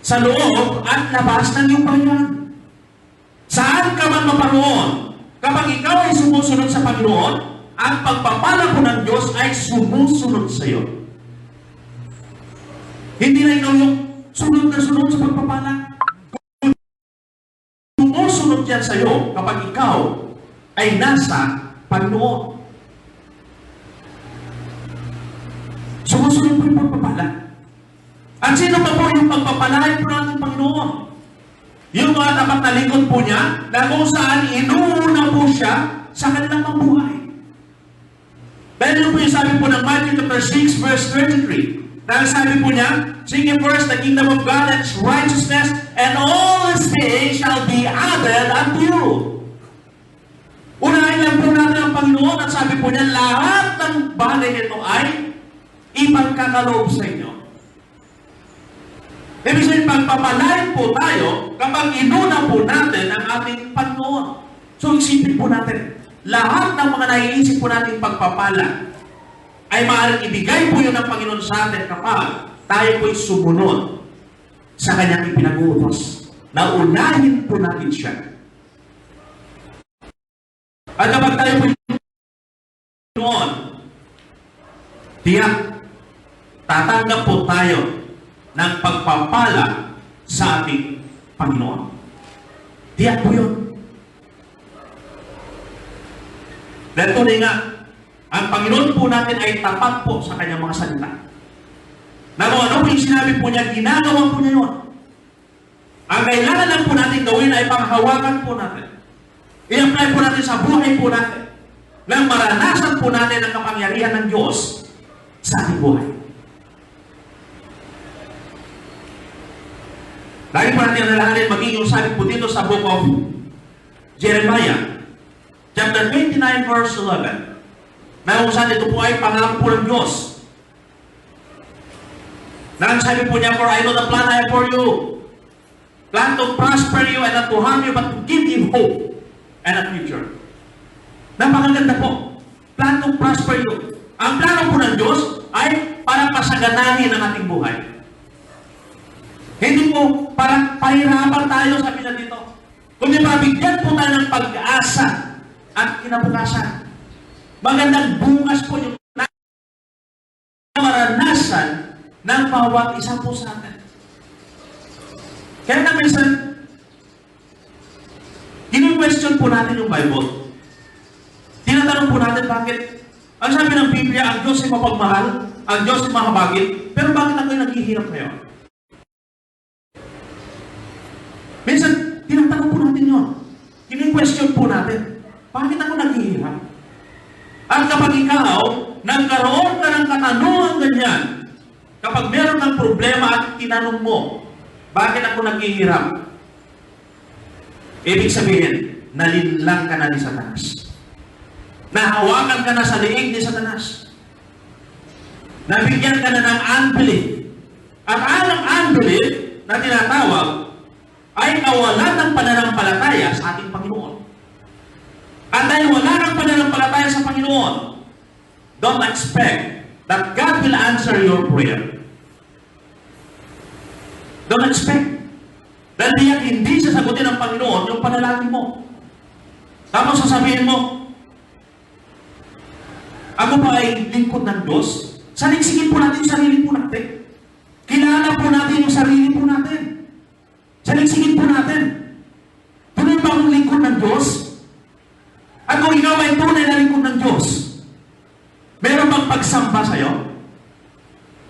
sa loob at labas ng iyong bayan. Saan ka man maparoon, kapag ikaw ay sumusunod sa Panginoon, ang pagpapala po ng Diyos ay sumusunod sa iyo. Hindi na ikaw yung sunod na sunod sa pagpapala. Sumusunod yan sa iyo kapag ikaw ay nasa Panginoon. sumusunod po yung pagpapala. At sino pa po yung pagpapalain po natin Panginoon? Yung mga tapat na lingkod po niya, na kung saan inuuna po siya sa kanilang mabuhay. Dahil yun po yung sabi po ng Matthew chapter 6 verse 33. Dahil sabi po niya, seek ye first the kingdom of God and His righteousness, and all these things shall be added unto you. Unahin lang po natin ang Panginoon at sabi po niya, lahat ng bagay nito ay ipagkakaloob sa inyo. Ibig sabihin, pagpapalain po tayo kapag inuna po natin ang ating Panginoon. So isipin po natin, lahat ng mga naiisip po natin pagpapala ay maaaring ibigay po yun ng Panginoon sa atin kapag tayo po'y sumunod sa kanyang ipinag-uutos. Na unahin po natin siya. At kapag tayo po'y Panginoon, tiyak, tatanggap po tayo ng pagpapala sa ating Panginoon. Tiyak po yun. Dahil tunay nga, ang Panginoon po natin ay tapat po sa kanyang mga salita. Na kung ano po yung sinabi po niya, ginagawa po niya yun. Ang kailangan lang po natin gawin ay panghawakan po natin. I-apply po natin sa buhay po natin. Nang maranasan po natin ang kapangyarihan ng Diyos sa ating buhay. Lagi po natin nalalahanin maging yung sabi po dito sa book of Jeremiah, chapter 29, verse 11. Na kung saan ito po ay pangako po ng Diyos. Na ang sabi po niya, for I know the plan I have for you. Plan to prosper you and not to harm you, but to give you hope and a future. Napakaganda po. Plan to prosper you. Ang plano po ng Diyos ay para pasaganahin ang ating buhay. Hindi po para pahirapan tayo, sabi na dito. Kundi para bigyan po tayo ng pag-asa at kinabukasan. Magandang bukas po yung maranasan ng bawat isa po sa atin. Kaya na minsan, kini-question po natin yung Bible. Tinatanong po natin bakit. Ang sabi ng Biblia, ang Diyos ay mapagmahal, ang Diyos ay mahabagin, pero bakit ako'y naghihirap ngayon? Minsan, tinatanong po natin yun. Kini-question po natin, bakit ako naghihirap? At kapag ikaw, nagkaroon ka ng katanungan ganyan, kapag meron ng problema at tinanong mo, bakit ako naghihirap? Ibig sabihin, nalinlang ka na ni Satanas. Nahawakan ka na sa liig ni Satanas. Nabigyan ka na ng unbelief. At ang unbelief na tinatawag ay kawalan ng pananampalataya sa ating Panginoon. At dahil wala ng pananampalataya sa Panginoon, don't expect that God will answer your prayer. Don't expect. Dahil diyan hindi sasagutin ng Panginoon yung panalangin mo. Tapos sasabihin mo, ako ba ay lingkod ng Diyos? Saliksingin po natin yung sarili po natin. Kilala po natin yung sarili po natin. Saliksingin po natin. Tunay ba akong lingkod ng Diyos? At kung ikaw ay tunay na lingkod ng Diyos, meron bang pagsamba sa'yo?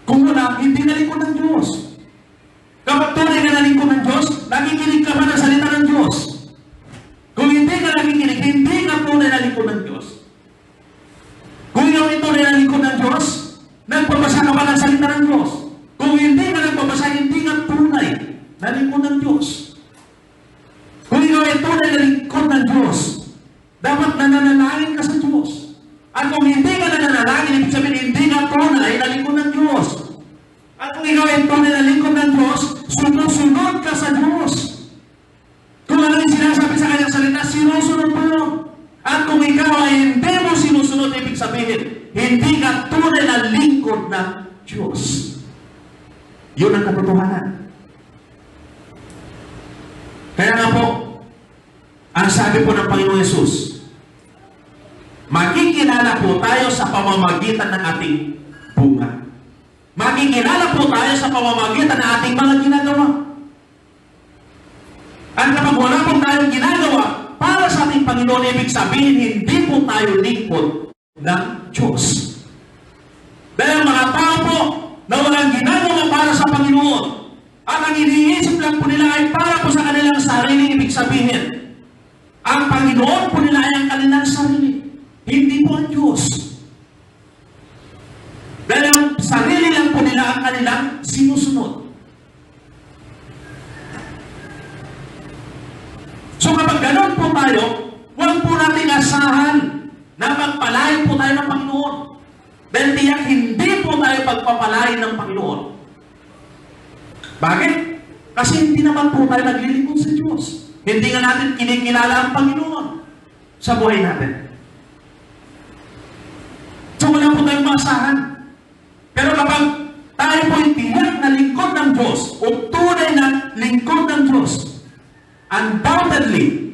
Kung wala, hindi na lingkod ng Diyos. Kapag tunay ka na lingkod ng Diyos, nakikinig ka ba ng salita ng Diyos? Kung hindi ka nakikinig, hindi ka tunay na lingkod ng Diyos. Kung ikaw ay tunay na lingkod ng Diyos, nagpabasa ka ba ng salita ng Diyos? Kung hindi ka nagpabasa, hindi ka tunay na lingkod ng Diyos. Kung ikaw ay tunay na lingkod ng Diyos, dapat nananalangin ka sa Diyos. At kung hindi ka nananalangin, ibig sabihin, hindi ka tunay na lingkod ng Diyos. At kung ikaw ay tunay na lingkod ng Diyos, sunod ka sa Diyos. Kung ano yung sinasabi sa kanyang salita, sinusunod mo yun. At kung ikaw ay hindi mo sinusunod, ibig sabihin, hindi ka tunay na lingkod ng Diyos. Yun ang katotohanan. Kaya nga po, ang sabi po ng Panginoong Yesus, makikilala po tayo sa pamamagitan ng ating bunga. Makikilala po tayo sa pamamagitan ng ating mga ginagawa. At kapag wala po tayong ginagawa para sa ating Panginoon, ibig sabihin, hindi po tayo lingkod ng Diyos. Dahil mga tao po, na walang ginagawa para sa Panginoon. At ang iniisip lang po nila ay para po sa kanilang sarili. Ibig sabihin, ang Panginoon po nila ay ang kanilang sarili. Hindi po ang Diyos. Dahil ang sarili lang po nila ang kanilang sinusunod. So kapag ganun po tayo, huwag po natin asahan na magpalain po tayo ng Panginoon. Dahil tiyak hindi po tayo pagpapalain ng Panginoon. Bakit? Kasi hindi naman po tayo naglilingkod sa Diyos. Hindi nga natin kinikilala ang Panginoon sa buhay natin. So wala po tayong maasahan. Pero kapag tayo po yung tiyak na lingkod ng Diyos o tunay na lingkod ng Diyos, undoubtedly,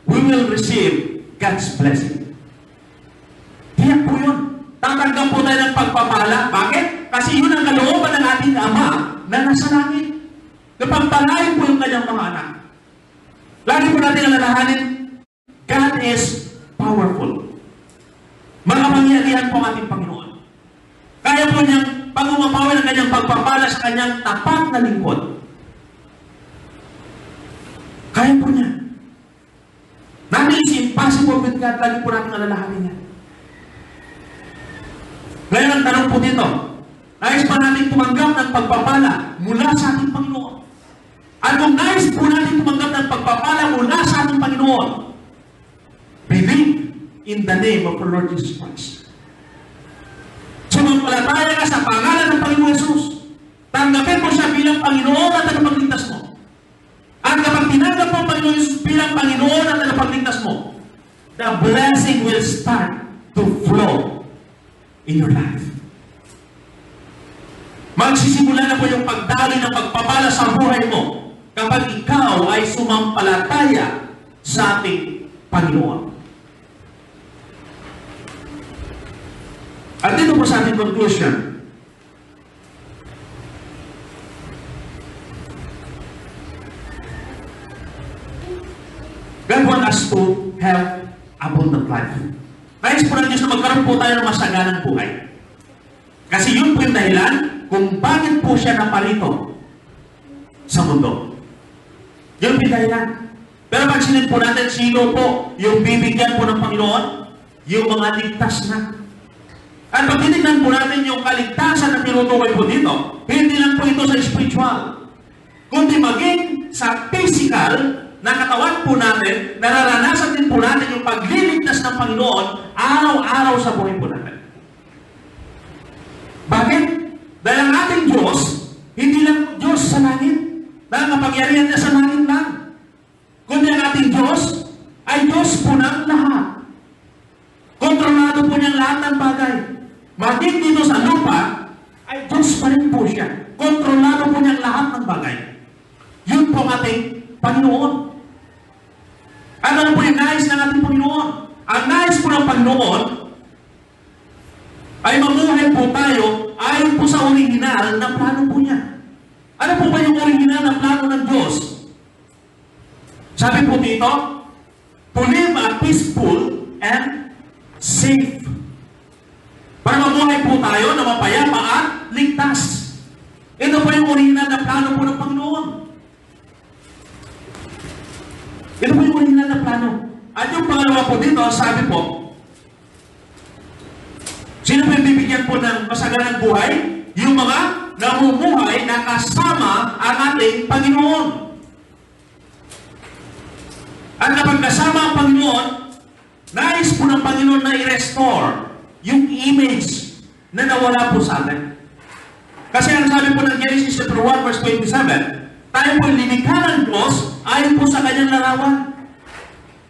we will receive God's blessing. Tiyak po yun. Tatanggap po tayo ng pagpapala. Bakit? Kasi yun ang kalooban ng ating Ama na nasa langit. Napagpalain po yung kanyang mga anak. Lagi po natin alalahanin, God is powerful. Makapangyarihan po ang ating Panginoon. Kaya po niyang pangumapawin ang kanyang pagpapala sa kanyang tapat na lingkod. Kaya po niya. Nothing is impossible with God. Lagi po natin alalahanin niya. Ngayon ang tanong po dito, nais pa natin tumanggap ng pagpapala mula sa ating Panginoon. At kung nais po natin tumanggap ng pagpapala mula sa ating Panginoon, believe in the name of our Lord Jesus Christ. Sumampalataya ka sa pangalan ng Panginoon Jesus. Tanggapin mo siya bilang Panginoon at tagapagligtas mo. At kapag tinanggap mo ang Panginoon Jesus bilang Panginoon at tagapagligtas mo, the blessing will start to flow in your life. Magsisimula na po yung pagdaloy ng pagpapala sa buhay mo kapag ikaw ay sumampalataya sa ating Panginoon. At dito po sa ating conclusion, God wants us to have abundant life. Nais po ng Diyos na magkaroon po tayo ng masaganang buhay. Kasi yun po yung dahilan kung bakit po siya naparito sa mundo. Yun po yung dahilan. Pero pansinin po natin, sino po yung bibigyan po ng Panginoon? Yung mga ligtas na. At pag titignan po natin yung kaligtasan na tinutukoy po dito, hindi lang po ito sa spiritual, kundi maging sa physical na katawan po natin, nararanasan din po natin yung pagliligtas ng Panginoon araw-araw sa buhay po natin. Bakit? Dahil ang ating Diyos, hindi lang Diyos sa langit, na kapangyarihan niya sa langit lang, kundi ang ating Diyos ay Diyos po ng lahat. Kontrolado po niyang lahat ng bagay. Maging dito sa lupa, ay Diyos pa rin po siya. Kontrolado po niyang lahat ng bagay. Yun po ang ating Panginoon. Ano po yung nais ng ating Panginoon? Ang nais po ng Panginoon ay mamuhay po tayo ayon po sa original na plano po niya. Ano po ba yung original na plano ng Diyos? Sabi po dito, to live a peaceful and safe. Para mamuhay po tayo na mapayapa at ligtas. Ito po yung original na plano po ng Panginoon. Ito po yung original na plano. At yung pangalawa po dito, sabi po, sino po yung bibigyan po ng masaganang buhay? Yung mga namumuhay na kasama ang ating Panginoon. At kapag kasama ang Panginoon, nais po ng Panginoon na i-restore yung image na nawala po sa atin. Kasi ang sabi po ng Genesis 1 verse 27, tayo po linikha ng Diyos ayon po sa kanyang larawan.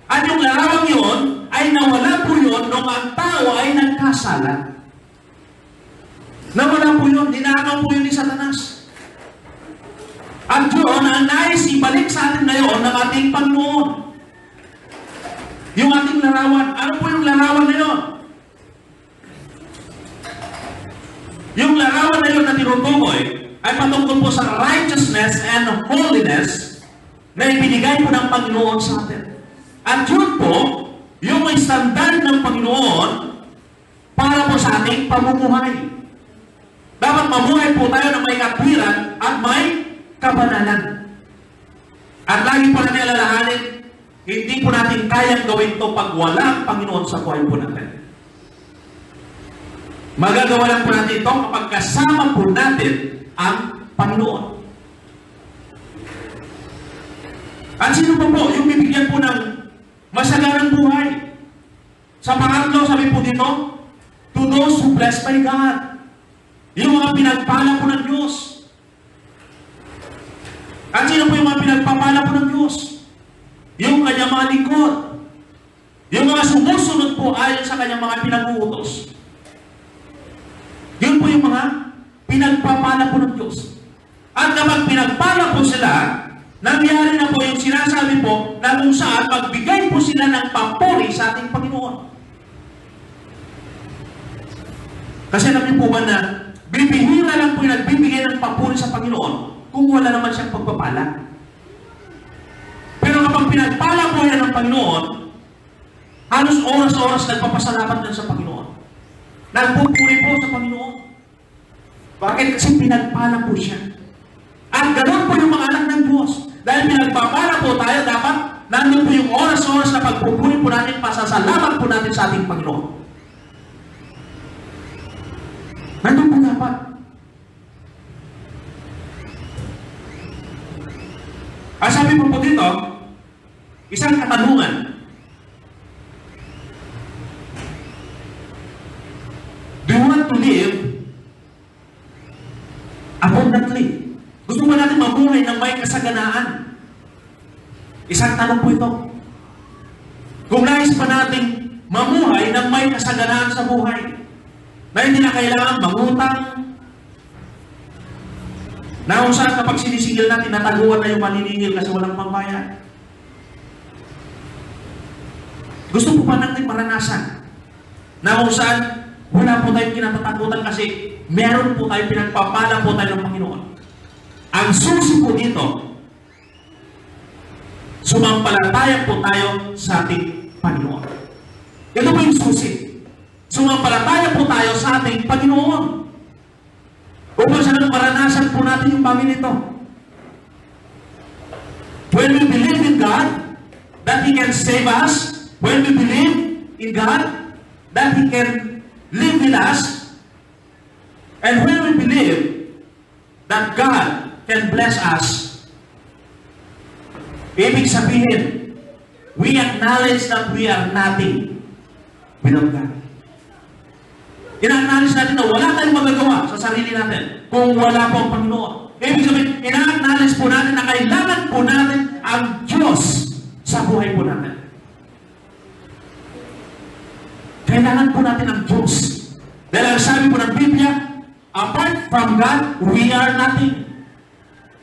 At yung larawan yun ay nawala po yun nung ang tao ay nagkasala. Nawala po yun, dinakaw po yun ni Satanas. At yun ang nais ibalik sa atin ngayon ng ating Panginoon. Yung ating larawan. Ano po yung larawan na yun? Yung larawan na yun na tinutukoy ay patungkol po sa righteousness and holiness na ibinigay po ng Panginoon sa atin. At yun po, yung may standard ng Panginoon para po sa ating pamumuhay. Dapat mamuhay po tayo na may katwiran at may kabanalan. At lagi po natin alalahanin, hindi po natin kayang gawin ito pag wala ang Panginoon sa buhay po natin. Magagawa lang po natin ito kapag kasama po natin ang Panginoon. At sino po yung bibigyan po ng masaganang buhay? Sa pangatlo, sabi po dito, to those who blessed by God. Yung mga pinagpala po ng Diyos. At sino po yung mga pinagpapala po ng Diyos? Yung kanyang mga lingkod. Yung mga sumusunod po ayon sa kanyang mga pinag-uutos. Yun po yung mga pinagpapala po ng Diyos. At kapag pinagpala po sila, nangyari na po yung sinasabi po na kung saan magbigay po sila ng papuri sa ating Panginoon. Kasi alam niyo po ba na bibihira lang po yung nagbibigay ng papuri sa Panginoon kung wala naman siyang pagpapala. Pero kapag pinagpala po yan ng Panginoon, halos oras-oras nagpapasalamat din sa Panginoon. Nagpupuri po sa Panginoon. Bakit? Kasi pinagpala po siya. At ganoon po yung mga anak ng Diyos. Dahil pinagpapala po tayo, dapat nandun po yung oras-oras na pagpupuri po natin, pasasalamat po natin sa ating Panginoon. Nandun po dapat. Ang sabi po dito, isang katanungan. Do you want to live abundantly? Gusto mo natin mabuhay ng may kasaganaan? Isang tanong po ito. Kung nais pa natin mamuhay ng may kasaganaan sa buhay, na hindi na kailangan mangutang, na kung saan kapag sinisigil natin, nataguan na yung maniningil kasi walang pambayad. Gusto po ba natin maranasan na kung saan wala po tayong kinatatakutan kasi meron po tayong pinagpapala po tayo ng Panginoon? Ang susi po dito, sumampalataya po tayo sa ating Panginoon. Ito po yung susi. Sumampalataya po tayo sa ating Panginoon. Upang sa maranasan po natin yung bagay nito. When we believe in God, that He can save us. When we believe in God, that He can live with us. And when we believe that God can bless us, ibig sabihin, we acknowledge that we are nothing without God. Ina-acknowledge natin na wala tayong magagawa sa sarili natin kung wala po ang Panginoon. Ibig sabihin, ina-acknowledge po natin na kailangan po natin ang Diyos sa buhay po natin. Kailangan po natin ang Diyos. Dahil ang sabi po ng Biblia, apart from God, we are nothing.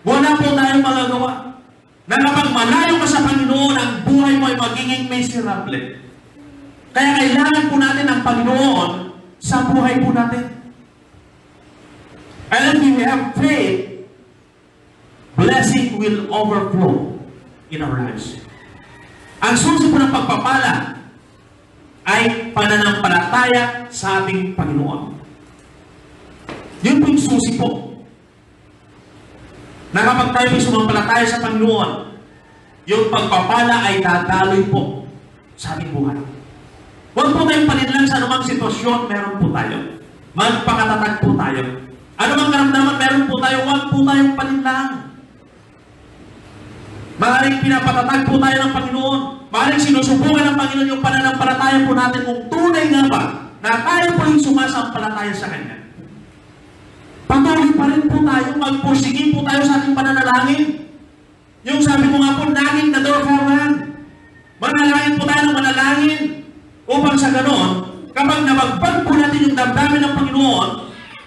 Wala po tayong magagawa. Na kapag malayo ka sa Panginoon, ang buhay mo ay magiging miserable. Kaya kailangan po natin ang Panginoon sa buhay po natin. And if we have faith, blessing will overflow in our lives. Ang susi po ng pagpapala ay pananampalataya sa ating Panginoon. Yun po yung susi po. Na kapag tayo may sumampalataya sa Panginoon, yung pagpapala ay dadaloy po sa ating buhay. Huwag po tayong palinlang sa anumang sitwasyon, meron po tayo. Magpakatatag po tayo. Anumang karamdaman, meron po tayo, huwag po tayong palinlang. Maaaring pinapatatag po tayo ng Panginoon. Maaaring sinusubukan ng Panginoon yung pananampalataya po natin kung tunay nga ba na tayo po yung sumasampalataya sa Kanya. Patuloy pa rin po tayo, magpursige po tayo sa ating pananalangin. Yung sabi ko nga po, naging na door for man. Manalangin po tayo ng manalangin. Upang sa ganon, kapag nabagbag po natin yung damdamin ng Panginoon,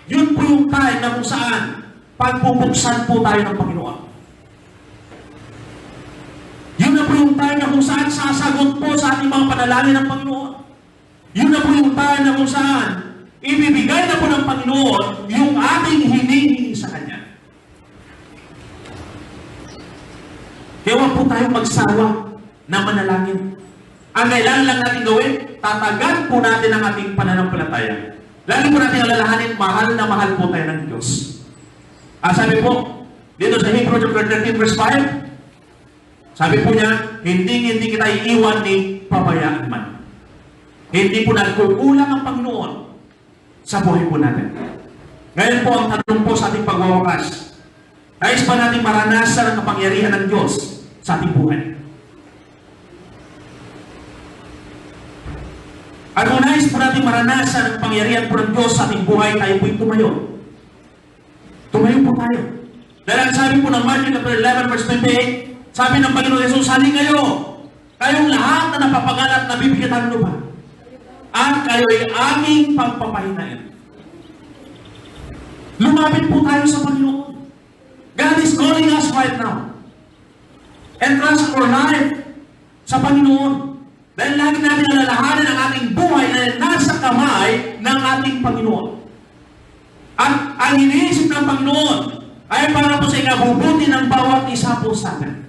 yun po yung time na kung saan pagpupuksan po tayo ng Panginoon. Yun na po yung time na kung saan sasagot po sa ating mga panalangin ng Panginoon. Yun na po yung time na kung saan ibibigay na po ng Panginoon yung ating hinihingi sa Kanya. Kaya huwag po tayong magsawa na manalangin. Ang kailangan lang natin gawin, tatagan po natin ang ating pananampalataya. Lagi po natin alalahanin, mahal na mahal po tayo ng Diyos. Sabi po, dito sa Hebrews chapter 13 verse 5, sabi po niya, hindi kita iiwan ni pabayaan man. Hindi po nagkukulang ang Panginoon sa buhay po natin. Ngayon po ang tanong po sa ating pagwawakas, nais ba natin maranasan ang kapangyarihan ng Diyos sa ating buhay? At kung nais po natin maranasan ang kapangyarihan po ng Diyos sa ating buhay, tayo po'y tumayo. Tumayo po tayo. Dahil ang sabi po ng Matthew chapter 11 verse 28, sabi ng Panginoon Jesus, "Halika kayo, kayong lahat na napapagal at nabibigyan ng lupa, at kayo ay aming pagpapahinain." Lumapit po tayo sa Panginoon. God is calling us right now. Entrust our life sa Panginoon. Dahil lagi natin alalahanin ang ating buhay na nasa kamay ng ating Panginoon. At ang iniisip ng Panginoon ay para po sa ikabubuti ng bawat isa po sa atin.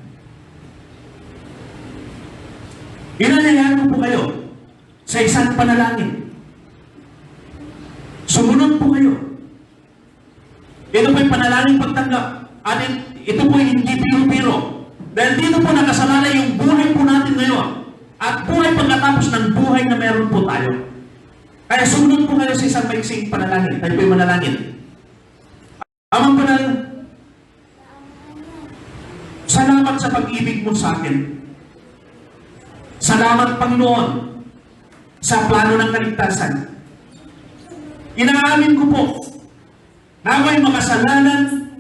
Inanayahan ko po kayo sa isang panalangin. Sumunod po kayo. Ito po yung panalangin pagtanggap. At ito po yung hindi biro-biro. Dahil dito po nakasalalay yung buhay po natin ngayon. At buhay pagkatapos ng buhay na meron po tayo. Kaya sumunod po kayo sa isang maiksing panalangin. Tayo po yung manalangin. Amang Banal, salamat sa pag-ibig mo sa akin. Salamat, Panginoon, sa plano ng kaligtasan. Inaamin ko po na ako'y makasalanan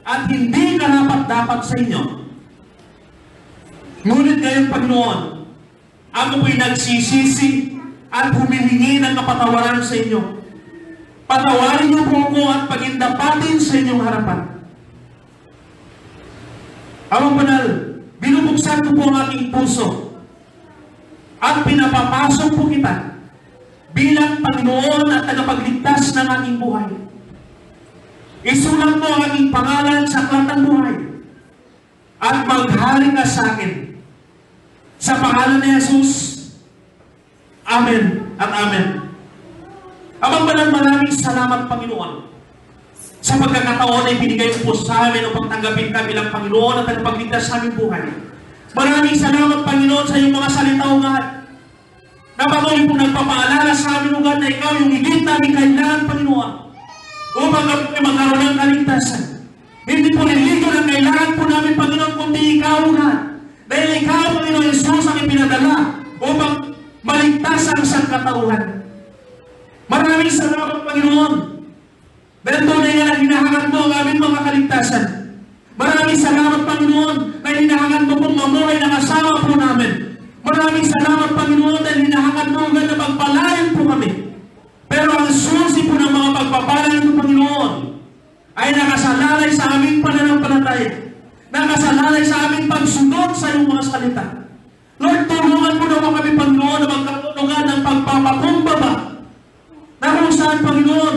at hindi karapat-dapat sa inyo. Ngunit ngayon, Panginoon, ako po'y nagsisisi at humihingi ng kapatawaran sa inyo. Patawarin niyo po ako at pagindapatin sa inyong harapan. Amang Banal, binubuksan ko po ang aking puso at pinapapasok po kita bilang Panginoon at tagapagligtas ng aking buhay. Isulat mo ang aking pangalan sa aklat ng buhay at maghari ka sa akin. Sa pangalan ni Jesus, Amen at Amen. Amang Banal, maraming salamat, Panginoon, sa pagkakataon na ibinigay mo po sa amin upang tanggapin ka bilang Panginoon at tagapagligtas sa aming buhay. Maraming salamat, Panginoon, sa iyong mga salita, O God, na patuloy po nagpapaalala sa amin, O God, na ikaw yung higit namin kailangan, Panginoon, upang kami magkaroon ng kaligtasan. Hindi po nilito na kailangan po namin, Panginoon, kundi ikaw, O God. Dahil ikaw, Panginoon Jesus, ang ipinadala upang maligtas ang sangkatauhan. Maraming salamat, Panginoon. Dahil tunay nga na hinahangad mo ang aming mga kaligtasan. Maraming salamat, Panginoon, na hinahangad mo pong mamuhay ng asawa po namin. Maraming salamat, Panginoon, dahil hinahangad mo na pagpalain po kami. Pero ang susi po ng mga pagpapalain po, Panginoon, ay nakasalalay sa aming pananampalataya. Nakasalalay sa aming pagsunod sa iyong mga salita. Lord, tulungan mo naman kami, Panginoon, na magkatulungan ng pagpapakumbaba. Na kung saan, Panginoon,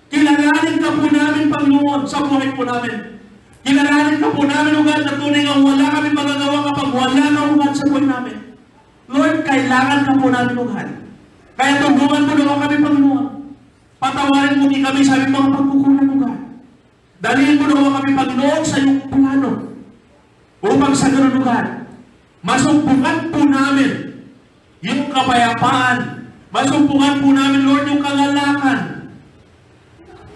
kilalanin ka po namin, Panginoon, sa buhay po namin. Kilalanin ka po namin, Ugad, na tunay nga wala kami magagawa kapag wala ka, Ugad, sa buhay namin. Lord, kailangan ka po namin, Ugad. Kaya tulungan mo naman kami, Panginoon. Patawarin mo din kami sa aming mga pagkukulang, Ugad. Dalhin mo naman kami, Panginoon, sa iyong plano. Upang sa ganun, Ugad, masumpungan po namin yung kapayapaan. Masumpungan po namin, Lord, yung kagalakan.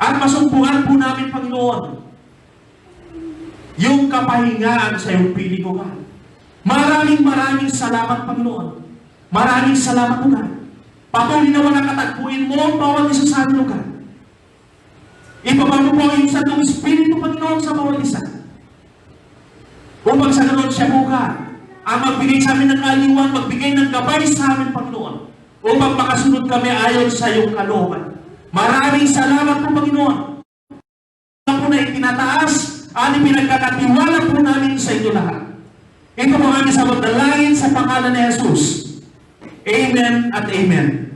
At masumpungan po namin, Panginoon, yung kapahingaan sa iyong piling, O God. Maraming salamat, Panginoon. Maraming salamat, O God. Patuloy naman ang katagpuin mo ang bawat isa sa amin, O God. Ibaba mo po yung Santong Espiritu, Panginoon, sa bawat isa. Upang sa ganoon siya, O God, ang magbigay sa amin ng aliwan, magbigay ng gabay sa amin, Panginoon, upang makasunod kami ayon sa iyong kalooban. Maraming salamat po, Panginoon. Po na itinataas at ipinagkakatiwala po namin sa inyo lahat. Ito po ang aming sabot na langit sa pangalan ni Jesus. Amen at Amen.